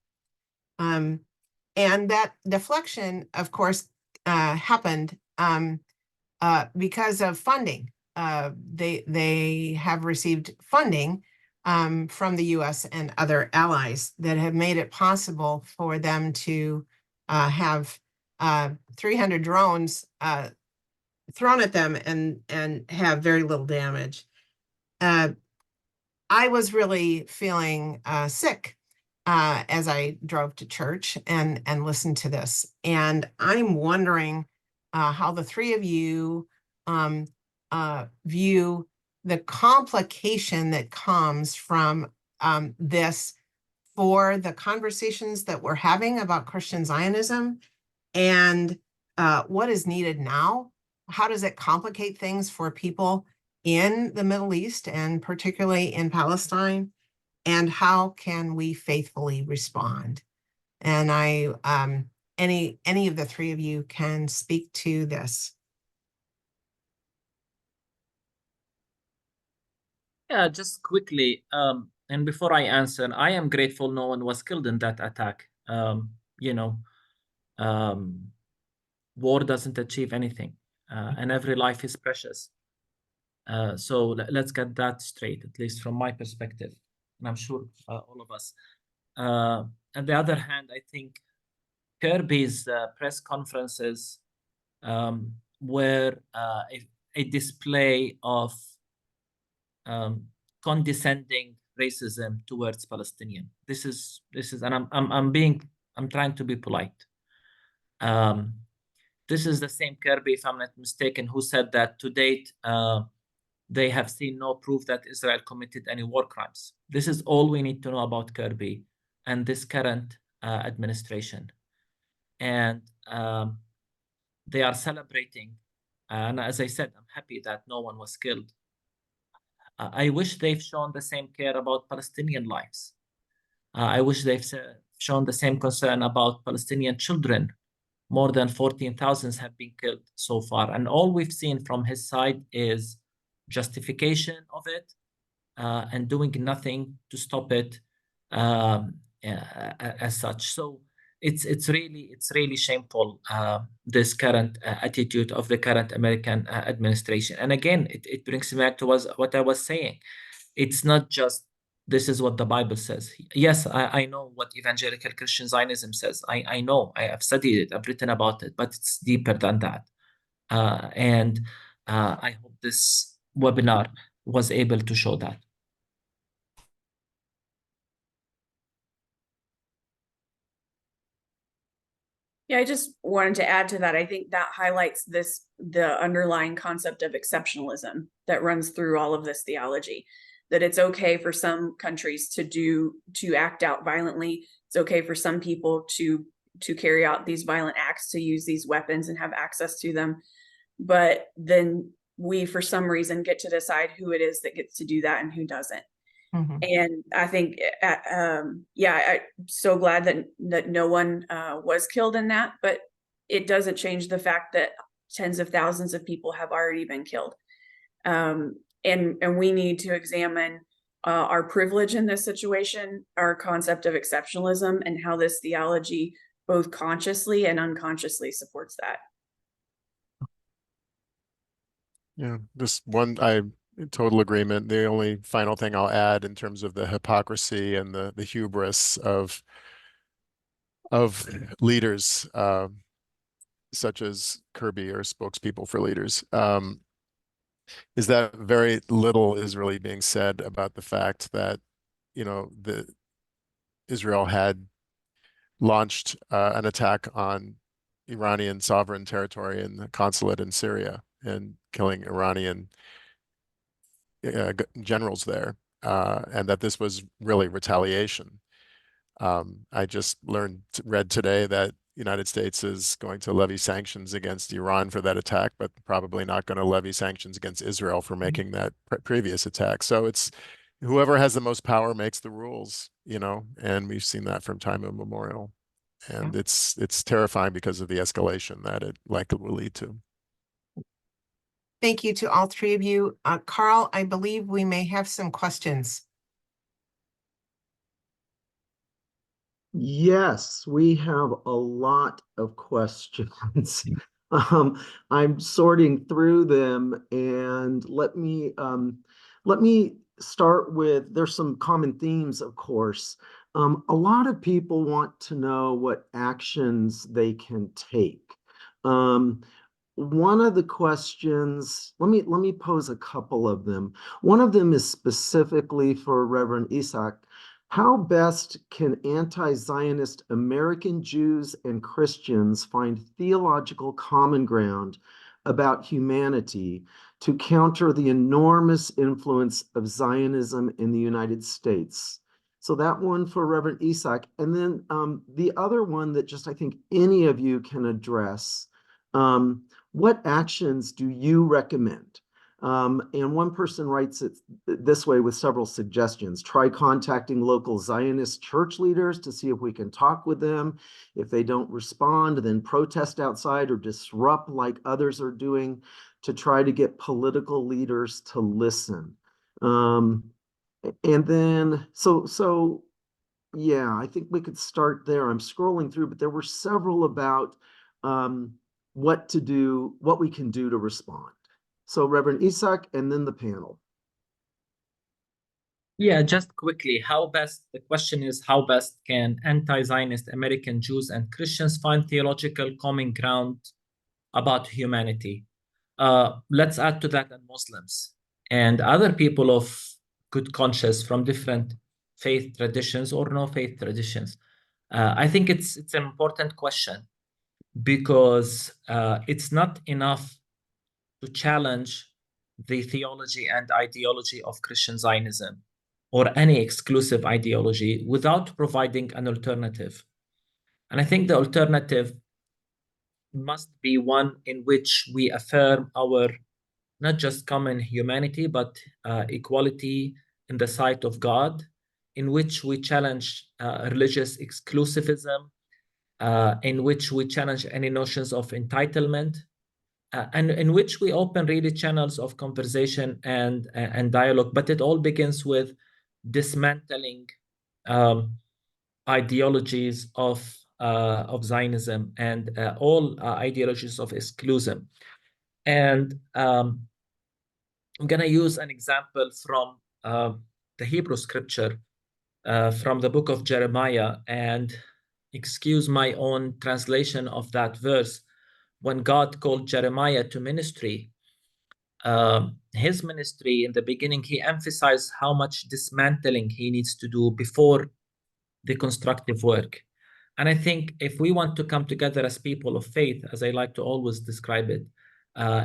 And that deflection, of course, happened because of funding. They have received funding from the US and other allies that have made it possible for them to have 300 drones thrown at them and have very little damage. I was really feeling sick as I drove to church and listened to this. And I'm wondering how the three of you view the complication that comes from this for the conversations that we're having about Christian Zionism, and what is needed now. How does it complicate things for people in the Middle East and particularly in Palestine? And how can we faithfully respond? And any of the three of you can speak to this. Yeah, just quickly, and before I answer, I am grateful no one was killed in that attack. War doesn't achieve anything, and every life is precious. So let's get that straight, at least from my perspective, and I'm sure all of us. On the other hand, I think Kirby's press conferences were a display of condescending racism towards Palestinian. This is, and I'm trying to be polite. This is the same Kirby, if I'm not mistaken, who said that to date they have seen no proof that Israel committed any war crimes. This is all we need to know about Kirby and this current administration. And they are celebrating. And as I said, I'm happy that no one was killed. I wish they've shown the same care about Palestinian lives. I wish they've shown the same concern about Palestinian children. More than 14,000 have been killed so far. And all we've seen from his side is justification of it and doing nothing to stop it as such. So it's really shameful, this current attitude of the current American administration. And again, it brings me back to what I was saying. It's not just this is what the Bible says. Yes, I know what evangelical Christian Zionism says. I know, I have studied it, I've written about it, but it's deeper than that. And I hope this webinar was able to show that. Yeah, I just wanted to add to that. I think that highlights the underlying concept of exceptionalism that runs through all of this theology, that it's okay for some countries to act out violently. It's okay for some people to carry out these violent acts, to use these weapons and have access to them. But then we, for some reason, get to decide who it is that gets to do that and who doesn't. Mm-hmm. And I think, I'm so glad that no one was killed in that, but it doesn't change the fact that tens of thousands of people have already been killed. And we need to examine our privilege in this situation, our concept of exceptionalism, and how this theology both consciously and unconsciously supports that. Yeah, this one, in total agreement. The only final thing I'll add in terms of the hypocrisy and the hubris of leaders such as Kirby or spokespeople for leaders is that very little is really being said about the fact that, you know, Israel had launched an attack on Iranian sovereign territory and the consulate in Syria and killing Iranian generals there, and that this was really retaliation. I just read today that the United States is going to levy sanctions against Iran for that attack, but probably not going to levy sanctions against Israel for making that previous attack. So it's whoever has the most power makes the rules, you know, and we've seen that from time immemorial. And it's terrifying because of the escalation that it likely will lead to. Thank you to all three of you. Carl, I believe we may have some questions. Yes, we have a lot of questions. I'm sorting through them, and let me start with, there's some common themes, of course. A lot of people want to know what actions they can take. One of the questions, let me pose a couple of them. One of them is specifically for Reverend Isaac. How best can anti-Zionist American Jews and Christians find theological common ground about humanity to counter the enormous influence of Zionism in the United States? So that one for Reverend Isaac. And then the other one that just I think any of you can address, what actions do you recommend? And one person writes it this way with several suggestions. Try contacting local Zionist church leaders to see if we can talk with them. If they don't respond, then protest outside or disrupt like others are doing to try to get political leaders to listen. And then, so yeah, I think we could start there. I'm scrolling through, but there were several about what we can do to respond. So Reverend Isaac and then the panel. Yeah, just quickly, the question is, how best can anti-Zionist American Jews and Christians find theological common ground about humanity? Let's add to that and Muslims and other people of good conscience from different faith traditions or no faith traditions. I think it's an important question because it's not enough to challenge the theology and ideology of Christian Zionism or any exclusive ideology without providing an alternative. And I think the alternative must be one in which we affirm our not just common humanity, but equality in the sight of God in which we challenge religious exclusivism, in which we challenge any notions of entitlement, and in which we open really channels of conversation and dialogue. But it all begins with dismantling ideologies of Zionism and all ideologies of exclusion. And I'm going to use an example from the Hebrew scripture, from the book of Jeremiah, and excuse my own translation of that verse. When God called Jeremiah to ministry, his ministry in the beginning, he emphasized how much dismantling he needs to do before the constructive work. And I think if we want to come together as people of faith, as I like to always describe it,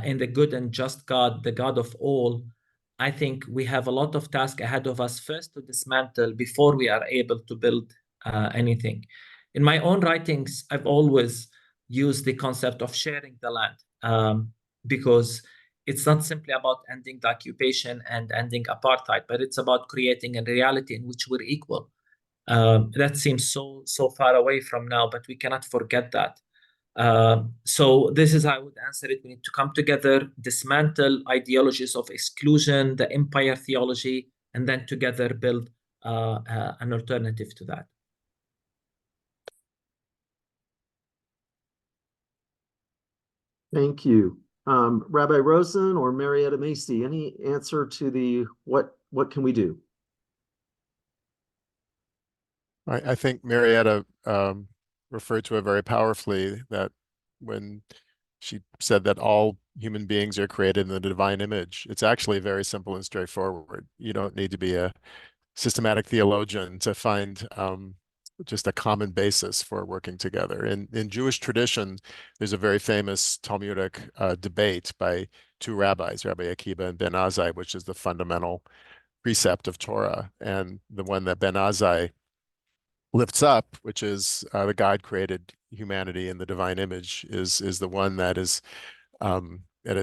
in the good and just God, the God of all, I think we have a lot of task ahead of us, first to dismantle before we are able to build anything. In my own writings, I've always used the concept of sharing the land, because it's not simply about ending the occupation and ending apartheid, but it's about creating a reality in which we're equal. That seems so far away from now, but we cannot forget that. So this is how I would answer it. We need to come together, dismantle ideologies of exclusion, the empire theology, and then together build an alternative to that. Thank you. Rabbi Rosen or Marietta Macy, any answer to the what can we do? I think Marietta referred to it very powerfully, that when she said that all human beings are created in the divine image, it's actually very simple and straightforward. You don't need to be a systematic theologian to find just a common basis for working together. In Jewish tradition, there's a very famous Talmudic debate by two rabbis, Rabbi Akiva and Ben Azai, which is the fundamental precept of Torah. And the one that Ben Azai lifts up, which is the God created humanity in the divine image, is the one that is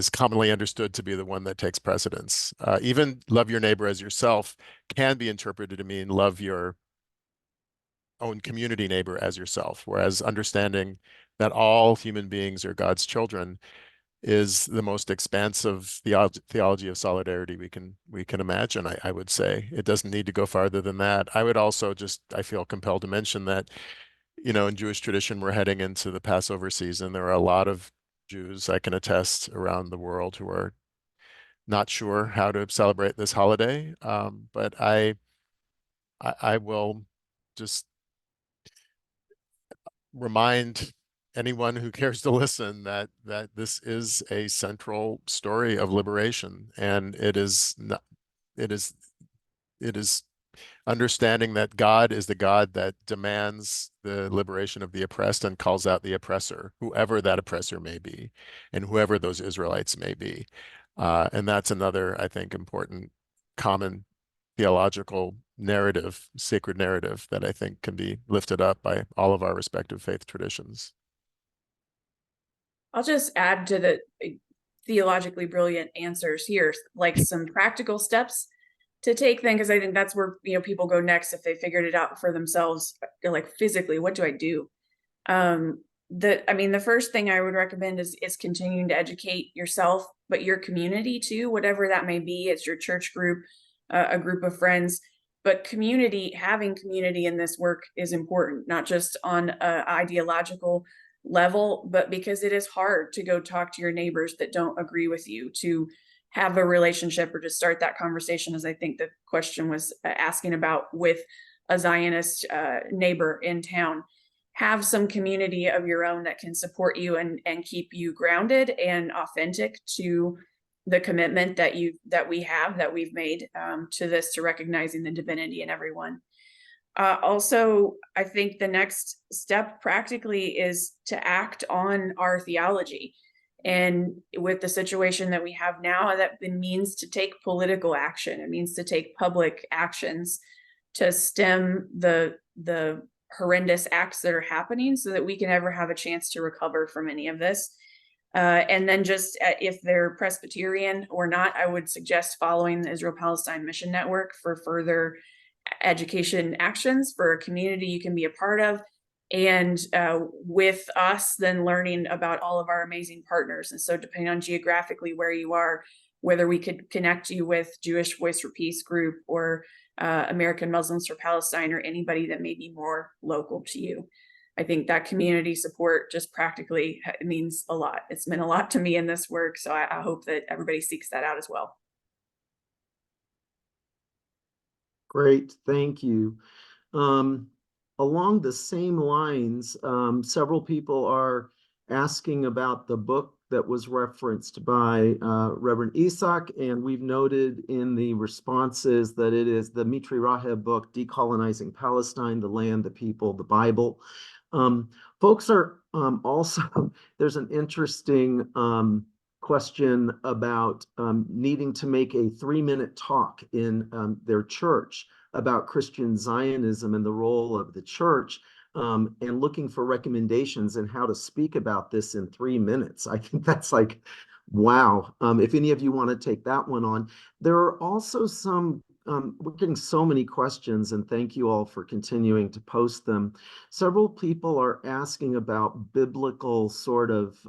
commonly understood to be the one that takes precedence. Even love your neighbor as yourself can be interpreted to mean love your own community neighbor as yourself, whereas understanding that all human beings are God's children is the most expansive theology of solidarity we can imagine. I would say it doesn't need to go farther than that. I would also I feel compelled to mention that, in Jewish tradition, we're heading into the Passover season. There are a lot of Jews, I can attest, around the world who are not sure how to celebrate this holiday. But I will just remind anyone who cares to listen that this is a central story of liberation, and it is understanding that God is the God that demands the liberation of the oppressed and calls out the oppressor, whoever that oppressor may be, and whoever those Israelites may be. And that's another, I think, important common theological narrative, sacred narrative, that I think can be lifted up by all of our respective faith traditions. I'll just add to the theologically brilliant answers here, like some practical steps to take then, because I think that's where people go next if they figured it out for themselves. They're like, physically, what do I do? The first thing I would recommend is continuing to educate yourself, but your community too, whatever that may be. It's your church group, a group of friends, but having community in this work is important, not just on an ideological level, but because it is hard to go talk to your neighbors that don't agree with you, to have a relationship or to start that conversation, as I think the question was asking about, with a Zionist neighbor in town. Have some community of your own that can support you and keep you grounded and authentic to the commitment that we've made to this, to recognizing the divinity in everyone. Also, I think the next step practically is to act on our theology. And with the situation that we have now, that means to take political action. It means to take public actions to stem the horrendous acts that are happening, so that we can ever have a chance to recover from any of this. And then just if they're Presbyterian or not, I would suggest following the Israel-Palestine Mission Network for further education actions for a community you can be a part of. And with us then learning about all of our amazing partners. And so depending on geographically where you are, whether we could connect you with Jewish Voice for Peace group or American Muslims for Palestine or anybody that may be more local to you. I think that community support just practically means a lot. It's meant a lot to me in this work. So I hope that everybody seeks that out as well. Great, thank you. Along the same lines, several people are asking about the book that was referenced by Reverend Isaac, and we've noted in the responses that it is the Mitri Raheb book, Decolonizing Palestine, the Land, the People, the Bible. Folks are also, there's an interesting question about needing to make a 3-minute talk in their church about Christian Zionism and the role of the church, and looking for recommendations and how to speak about this in 3 minutes. I think that's like, wow. If any of you want to take that one on. There are also some, we're getting so many questions, and thank you all for continuing to post them. Several people are asking about biblical sort of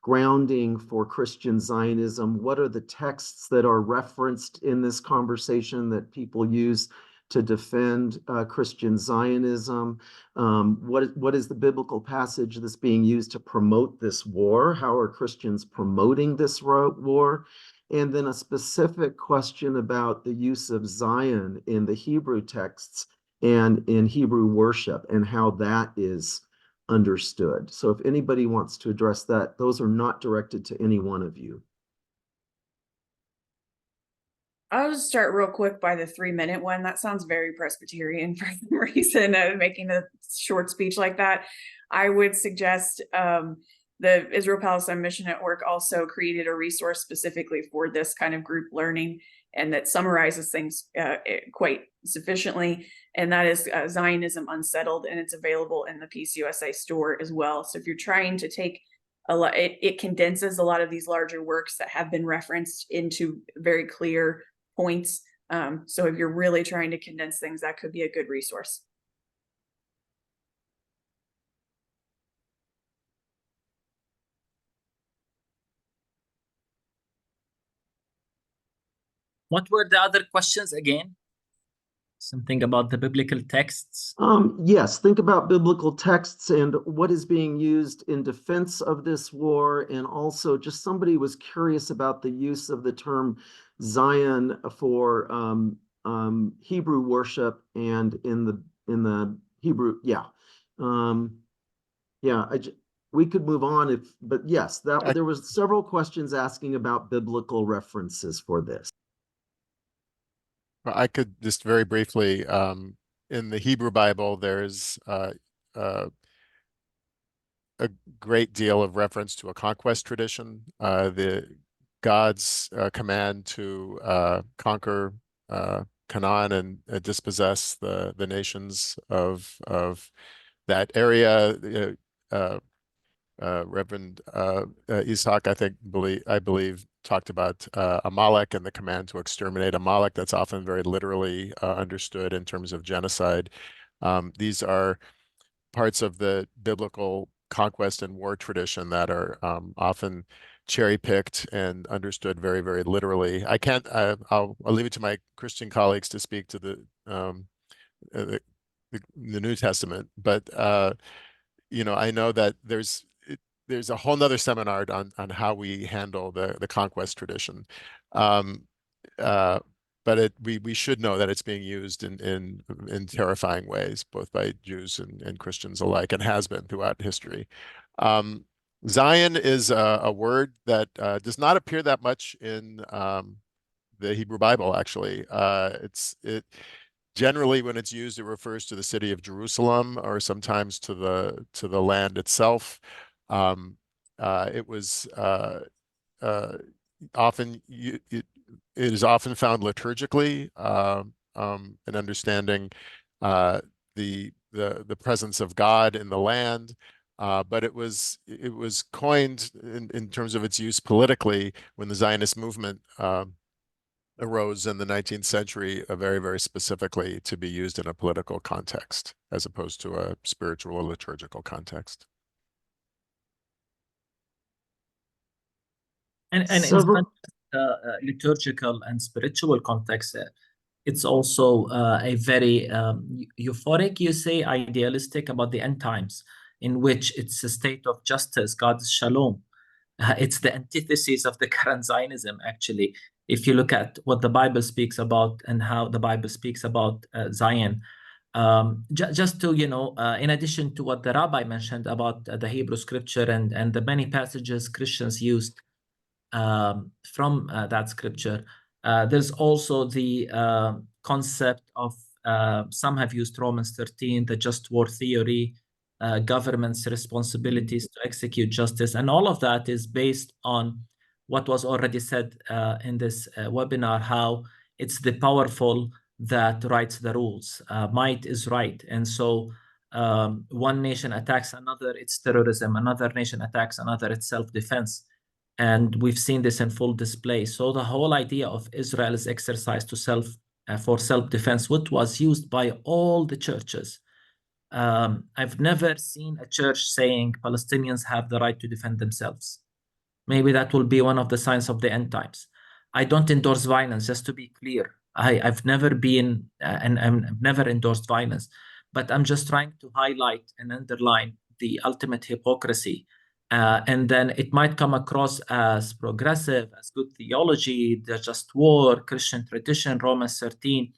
grounding for Christian Zionism. What are the texts that are referenced in this conversation that people use to defend Christian Zionism? What is the biblical passage that's being used to promote this war? How are Christians promoting this war? And then a specific question about the use of Zion in the Hebrew texts and in Hebrew worship and how that is understood. So if anybody wants to address that, those are not directed to any one of you. I'll just start real quick by the 3-minute one. That sounds very Presbyterian for some reason, making a short speech like that. I would suggest the Israel-Palestine Mission Network also created a resource specifically for this kind of group learning, and that summarizes things quite sufficiently. And that is Zionism Unsettled, and it's available in the Peace USA store as well. So if you're trying to take a lot, it condenses a lot of these larger works that have been referenced into very clear points. So if you're really trying to condense things, that could be a good resource. What were the other questions again? Something about the biblical texts? Yes, think about biblical texts and what is being used in defense of this war. And also just somebody was curious about the use of the term Zion for Hebrew worship and in the Hebrew, yeah. We could move on but yes, there was several questions asking about biblical references for this. I could just very briefly, in the Hebrew Bible, there's a great deal of reference to a conquest tradition, the God's command to conquer Canaan and dispossess the nations of that area. Reverend Isaac, I believe, talked about Amalek and the command to exterminate Amalek. That's often very literally understood in terms of genocide. These are parts of the biblical conquest and war tradition that are often cherry-picked and understood very, very literally. I can't. I'll leave it to my Christian colleagues to speak to the New Testament, but I know that there's a whole nother seminar on how we handle the conquest tradition. But we should know that it's being used in terrifying ways, both by Jews and Christians alike, and has been throughout history. Zion is a word that does not appear that much in the Hebrew Bible, actually. Generally, when it's used, it refers to the city of Jerusalem, or sometimes to the land itself. It was often it is often found liturgically in understanding the presence of God in the land. But it was coined in terms of its use politically when the Zionist movement arose in the 19th century very, very specifically to be used in a political context as opposed to a spiritual or liturgical context. And in liturgical and spiritual context, it's also a very euphoric, you say, idealistic about the end times, in which it's a state of justice, God's shalom. It's the antithesis of the current Zionism, actually. If you look at what the Bible speaks about and how the Bible speaks about Zion, just to, in addition to what the rabbi mentioned about the Hebrew scripture and the many passages Christians used from that scripture, there's also the concept of, some have used Romans 13, the just war theory, government's responsibilities to execute justice. And all of that is based on what was already said in this webinar, how it's the powerful that writes the rules. Might is right. And so one nation attacks another, it's terrorism. Another nation attacks another, it's self-defense. And we've seen this in full display. So the whole idea of Israel's exercise to for self-defense, which was used by all the churches. I've never seen a church saying Palestinians have the right to defend themselves. Maybe that will be one of the signs of the end times. I don't endorse violence, just to be clear. I've never been, and I've never endorsed violence, but I'm just trying to highlight and underline the ultimate hypocrisy. And then it might come across as progressive, as good theology, the just war, Christian tradition, Romans 13,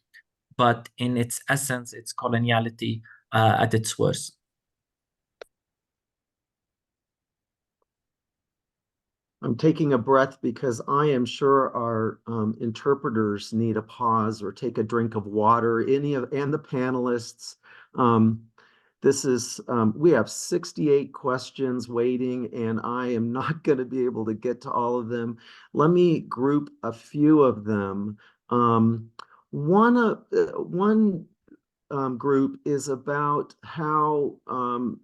but in its essence, it's coloniality at its worst. I'm taking a breath because I am sure our interpreters need a pause or take a drink of water, and the panelists. We have 68 questions waiting, and I am not going to be able to get to all of them. Let me group a few of them. One group is about how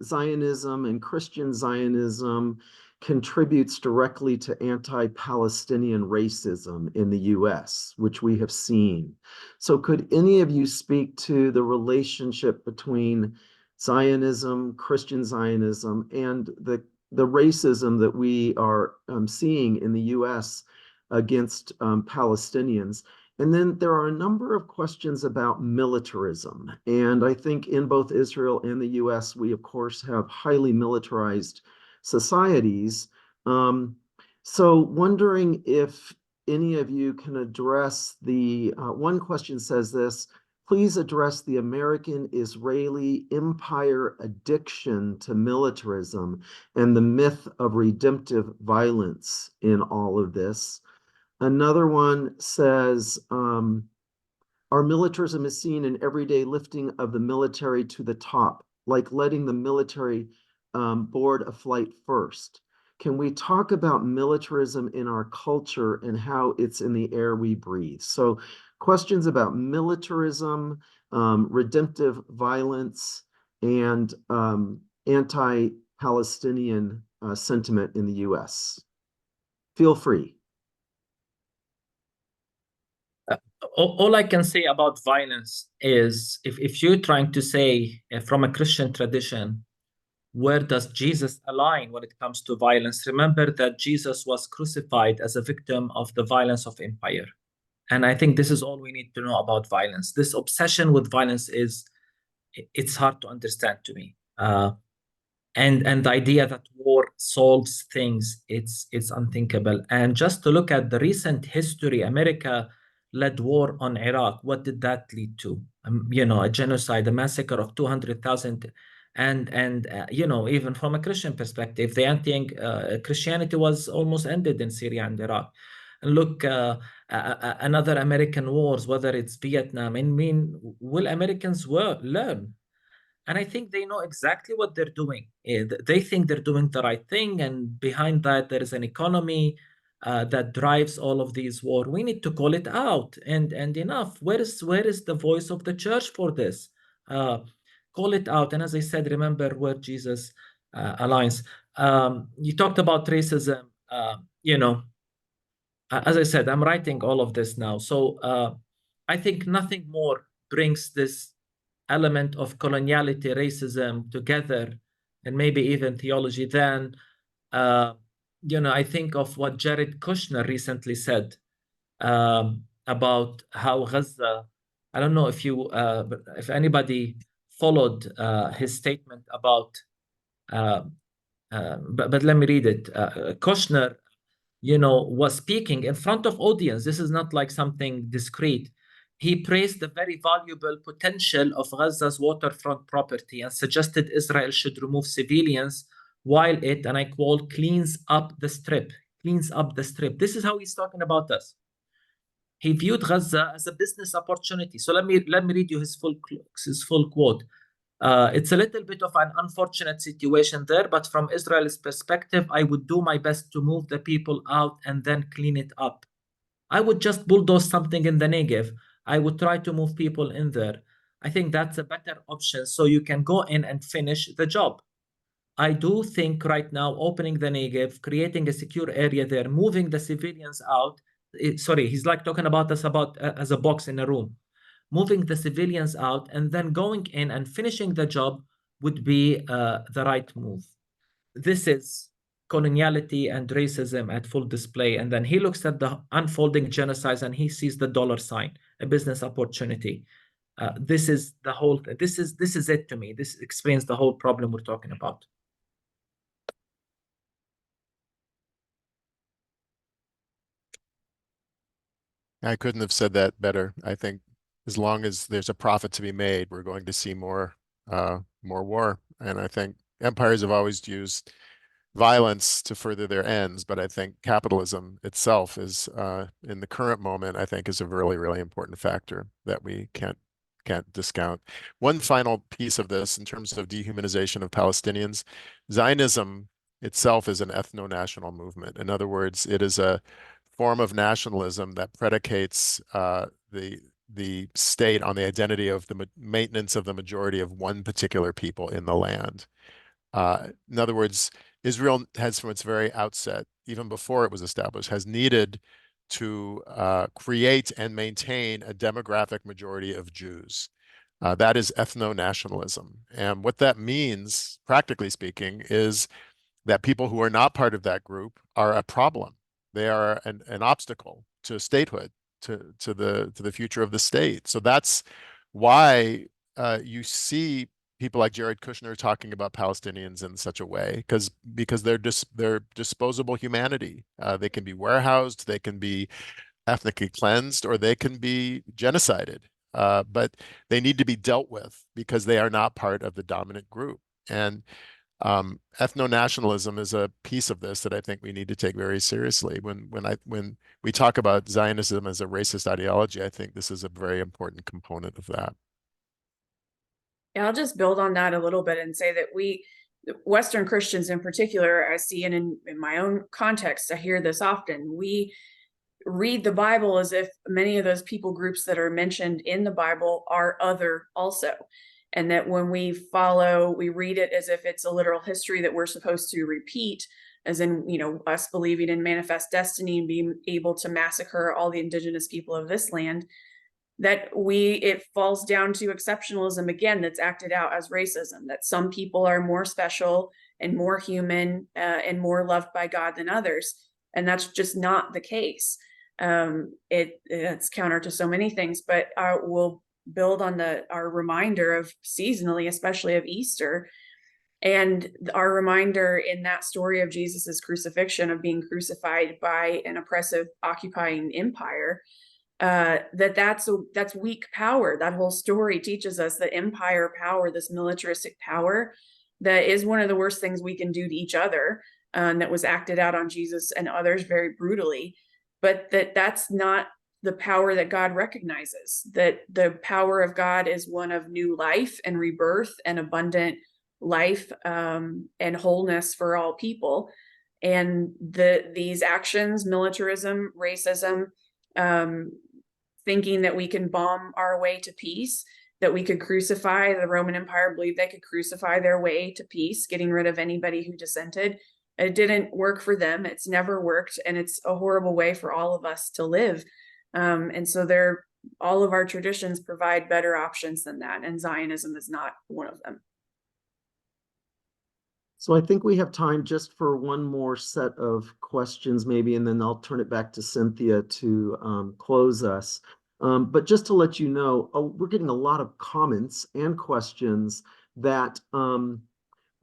Zionism and Christian Zionism contributes directly to anti-Palestinian racism in the US, which we have seen. So could any of you speak to the relationship between Zionism, Christian Zionism, and the racism that we are seeing in the US against Palestinians? And then there are a number of questions about militarism. And I think in both Israel and the US, we of course have highly militarized societies. So wondering if any of you can address one question says this: please address the American-Israeli empire addiction to militarism and the myth of redemptive violence in all of this. Another one says, our militarism is seen in everyday lifting of the military to the top, like letting the military board a flight first. Can we talk about militarism in our culture and how it's in the air we breathe? So questions about militarism, redemptive violence, and anti-Palestinian sentiment in the US. Feel free. All I can say about violence is if you're trying to say from a Christian tradition, where does Jesus align when it comes to violence? Remember that Jesus was crucified as a victim of the violence of empire. And I think this is all we need to know about violence. This obsession with violence it's hard to understand to me. And the idea that war solves things, it's unthinkable. And just to look at the recent history, America led war on Iraq. What did that lead to? A genocide, a massacre of 200,000. And even from a Christian perspective, the Christianity was almost ended in Syria and Iraq. And look, another American wars, whether it's Vietnam, will Americans learn? And I think they know exactly what they're doing. They think they're doing the right thing. And behind that, there is an economy that drives all of these wars. We need to call it out and enough. Where is the voice of the church for this? Call it out. And as I said, remember where Jesus aligns. You talked about racism. as I said, I'm writing all of this now. So I think nothing more brings this element of coloniality, racism together, and maybe even theology than, I think of what Jared Kushner recently said about how Gaza, I don't know if anybody followed his statement about, but let me read it. Kushner, was speaking in front of audience. This is not like something discreet. He praised the very valuable potential of Gaza's waterfront property and suggested Israel should remove civilians while it, and I quote, cleans up the strip. Cleans up the strip. This is how he's talking about us. He viewed Gaza as a business opportunity. So let me read you his full quote. It's a little bit of an unfortunate situation there, but from Israel's perspective, I would do my best to move the people out and then clean it up. I would just bulldoze something in the Negev. I would try to move people in there. I think that's a better option so you can go in and finish the job. I do think right now opening the Negev, creating a secure area there, moving the civilians out. He's like talking about us as a box in a room. Moving the civilians out and then going in and finishing the job would be the right move. This is coloniality and racism at full display. And then he looks at the unfolding genocides and he sees the dollar sign, a business opportunity. This is it to me. This explains the whole problem we're talking about. I couldn't have said that better. I think as long as there's a profit to be made, we're going to see more war. And I think empires have always used violence to further their ends, but I think capitalism itself is, in the current moment, I think is a really, really important factor that we can't discount. One final piece of this in terms of dehumanization of Palestinians, Zionism itself is an ethno-national movement. In other words, it is a form of nationalism that predicates the state on the identity of the maintenance of the majority of one particular people in the land. In other words, Israel has, from its very outset, even before it was established, has needed to create and maintain a demographic majority of Jews. That is ethno-nationalism. And what that means, practically speaking, is that people who are not part of that group are a problem. They are an obstacle to statehood, to the future of the state. So that's why you see people like Jared Kushner talking about Palestinians in such a way, because they're disposable humanity. They can be warehoused, they can be ethnically cleansed, or they can be genocided. But they need to be dealt with because they are not part of the dominant group. And ethno-nationalism is a piece of this that I think we need to take very seriously. When we talk about Zionism as a racist ideology, I think this is a very important component of that. Yeah, I'll just build on that a little bit and say that we, Western Christians in particular, I see, and in my own context, I hear this often, we read the Bible as if many of those people groups that are mentioned in the Bible are other also. And that when we read it as if it's a literal history that we're supposed to repeat, as in, us believing in manifest destiny and being able to massacre all the indigenous people of this land, that it falls down to exceptionalism again, that's acted out as racism, that some people are more special and more human and more loved by God than others. And that's just not the case. It's counter to so many things, but we'll build on our reminder of seasonally, especially of Easter, and our reminder in that story of Jesus's crucifixion, of being crucified by an oppressive occupying empire. That's weak power. That whole story teaches us that empire power, this militaristic power, that is one of the worst things we can do to each other, that was acted out on Jesus and others very brutally. But that's not the power that God recognizes. That the power of God is one of new life and rebirth and abundant life and wholeness for all people. And these actions, militarism, racism, thinking that we can bomb our way to peace, that we could crucify, the Roman Empire believed they could crucify their way to peace, getting rid of anybody who dissented. It didn't work for them. It's never worked. And it's a horrible way for all of us to live. And so all of our traditions provide better options than that. And Zionism is not one of them. So I think we have time just for one more set of questions maybe, and then I'll turn it back to Cynthia to close us. But just to let you know, we're getting a lot of comments and questions that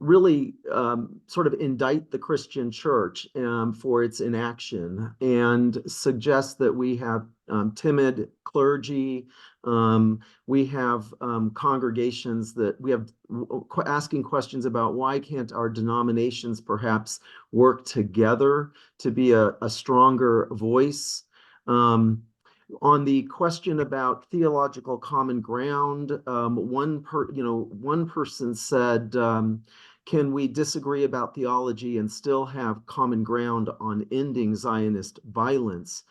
really sort of indict the Christian church for its inaction and suggest that we have timid clergy. We have congregations that we have asking questions about why can't our denominations perhaps work together to be a stronger voice. On the question about theological common ground, one person said, can we disagree about theology and still have common ground on ending Zionist violence?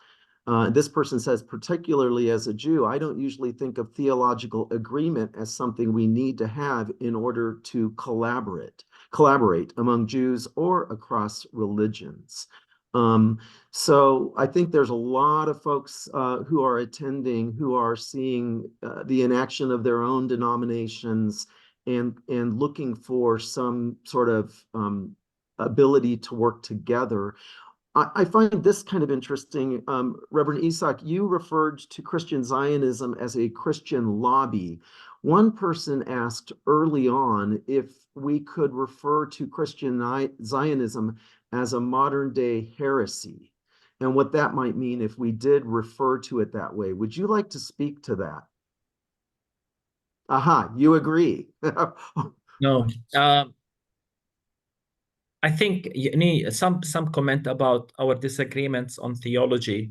This person says, particularly as a Jew, I don't usually think of theological agreement as something we need to have in order to collaborate among Jews or across religions. So I think there's a lot of folks who are attending who are seeing the inaction of their own denominations and looking for some sort of ability to work together. I find this kind of interesting. Reverend Isak, you referred to Christian Zionism as a Christian lobby. One person asked early on if we could refer to Christian Zionism as a modern day heresy, and what that might mean if we did refer to it that way. Would you like to speak to that? Aha, you agree. No. I think some comment about our disagreements on theology,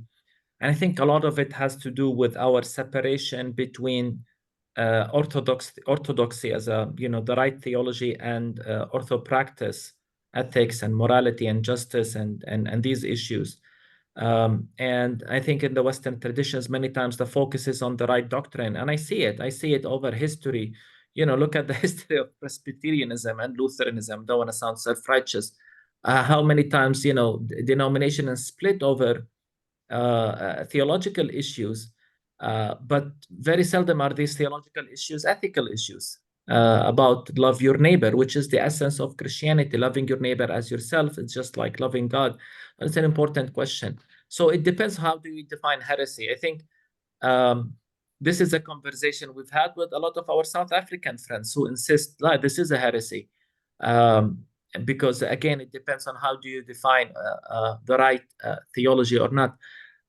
and I think a lot of it has to do with our separation between orthodoxy as the right theology and orthopractice, ethics and morality and justice and these issues. And I think in the Western traditions, many times the focus is on the right doctrine, and I see it over history. Look at the history of Presbyterianism and Lutheranism. Don't want to sound self-righteous. How many times, denominations split over theological issues, but very seldom are these theological issues ethical issues about love your neighbor, which is the essence of Christianity. Loving your neighbor as yourself. It's just like loving God. It's an important question. So it depends, how do you define heresy? I think this is a conversation we've had with a lot of our South African friends who insist like this is a heresy. Because again, it depends on how do you define the right theology or not.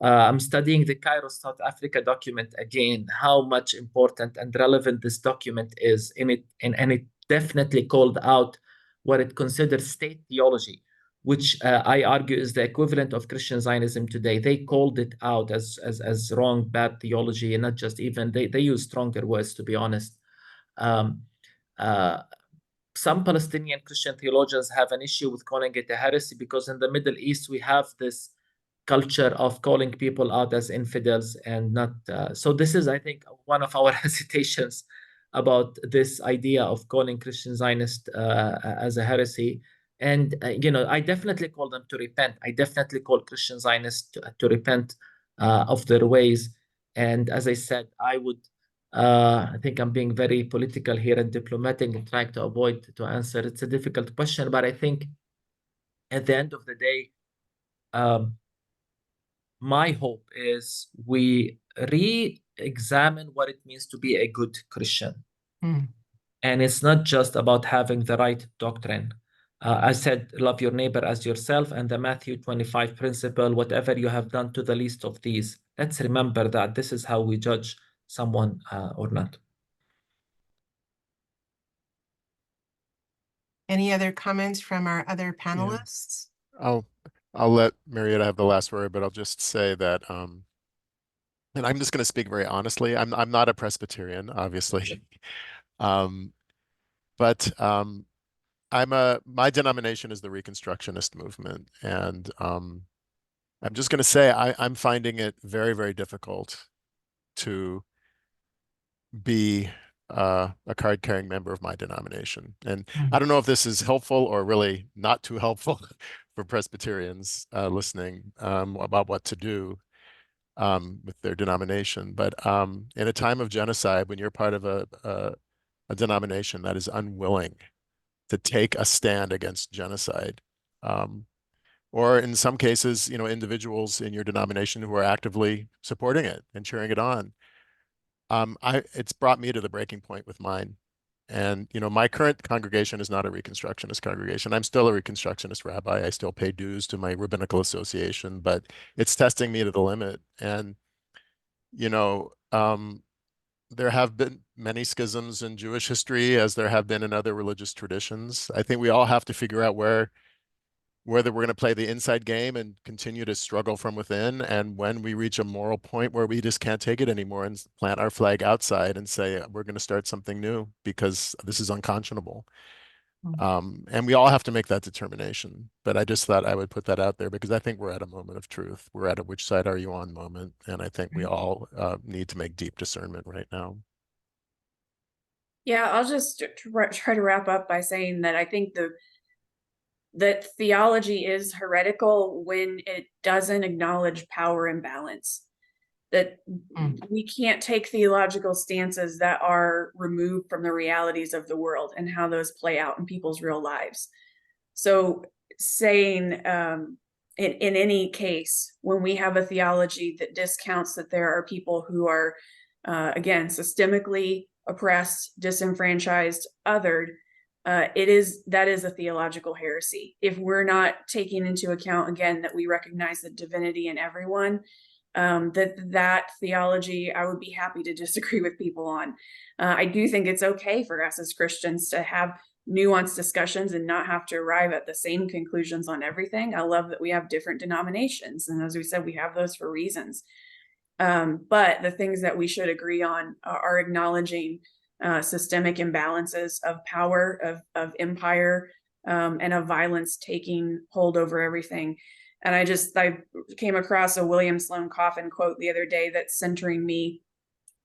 I'm studying the Cairo, South Africa document again, how much important and relevant this document is in it, and it definitely called out what it considers state theology, which I argue is the equivalent of Christian Zionism today. They called it out as wrong, bad theology, and not just even, they use stronger words, to be honest. Some Palestinian Christian theologians have an issue with calling it a heresy because in the Middle East, we have this culture of calling people out as infidels and not. So this is, I think, one of our hesitations about this idea of calling Christian Zionist as a heresy. And, I definitely call them to repent. I definitely call Christian Zionists to repent of their ways. And as I said, I think I'm being very political here and diplomatic and trying to avoid to answer. It's a difficult question, but I think at the end of the day, my hope is we re-examine what it means to be a good Christian. And it's not just about having the right doctrine. I said, love your neighbor as yourself, and the Matthew 25 principle, whatever you have done to the least of these. Let's remember that this is how we judge someone or not. Any other comments from our other panelists? I'll let Marietta have the last word, but I'll just say that, and I'm just going to speak very honestly. I'm not a Presbyterian, obviously, but my denomination is the Reconstructionist movement, and I'm just going to say I'm finding it very, very difficult to be a card-carrying member of my denomination. And Mm. I don't know if this is helpful or really not too helpful for Presbyterians listening about what to do with their denomination. But in a time of genocide, when you're part of a denomination that is unwilling to take a stand against genocide, or in some cases, individuals in your denomination who are actively supporting it and cheering it on, it's brought me to the breaking point with mine. And, my current congregation is not a Reconstructionist congregation. I'm still a Reconstructionist rabbi. I still pay dues to my rabbinical association, but it's testing me to the limit. And, there have been many schisms in Jewish history, as there have been in other religious traditions. I think we all have to figure out whether we're going to play the inside game and continue to struggle from within, and when we reach a moral point where we just can't take it anymore and plant our flag outside and say, we're going to start something new because this is unconscionable. And we all have to make that determination. But I just thought I would put that out there because I think we're at a moment of truth. We're at a which side are you on moment. And I think we all need to make deep discernment right now. Yeah, I'll just try to wrap up by saying that I think that theology is heretical when it doesn't acknowledge power imbalance. That we can't take theological stances that are removed from the realities of the world and how those play out in people's real lives. So saying in any case, when we have a theology that discounts that there are people who are, again, systemically oppressed, disenfranchised, othered, that is a theological heresy. If we're not taking into account, again, that we recognize the divinity in everyone, that theology, I would be happy to disagree with people on. I do think it's okay for us as Christians to have nuanced discussions and not have to arrive at the same conclusions on everything. I love that we have different denominations. And as we said, we have those for reasons. But the things that we should agree on are acknowledging systemic imbalances of power, of empire, and of violence taking hold over everything. And I came across a William Sloane Coffin quote the other day that's centering me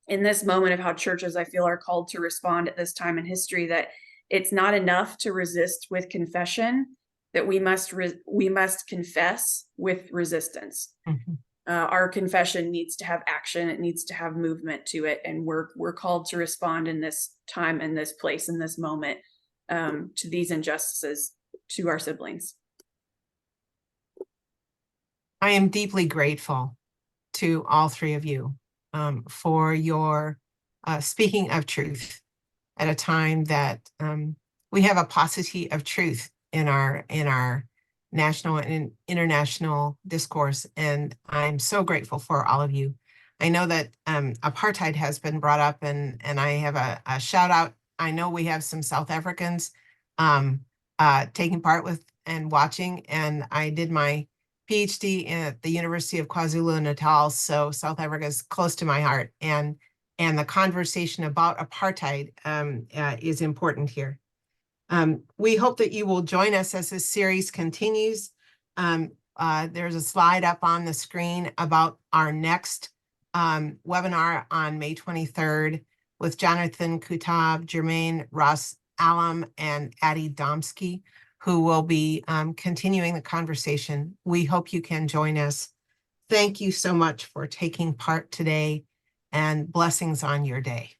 in this moment of how churches, I feel, are called to respond at this time in history, that it's not enough to resist with confession, that we must confess with resistance. Mm-hmm. Our confession needs to have action. It needs to have movement to it. And we're called to respond in this time, in this place, in this moment, to these injustices to our siblings. I am deeply grateful to all three of you for your speaking of truth at a time that we have a paucity of truth in our national and international discourse. And I'm so grateful for all of you. I know that apartheid has been brought up, and I have a shout out. I know we have some South Africans taking part with and watching, and I did my PhD at the University of KwaZulu-Natal, so South Africa is close to my heart, and the conversation about apartheid is important here. We hope that you will join us as this series continues. There's a slide up on the screen about our next webinar on May 23rd with Jonathan Kutab, Jermaine Ross Alam, and Addie Domsky, who will be continuing the conversation. We hope you can join us. Thank you so much for taking part today, and blessings on your day.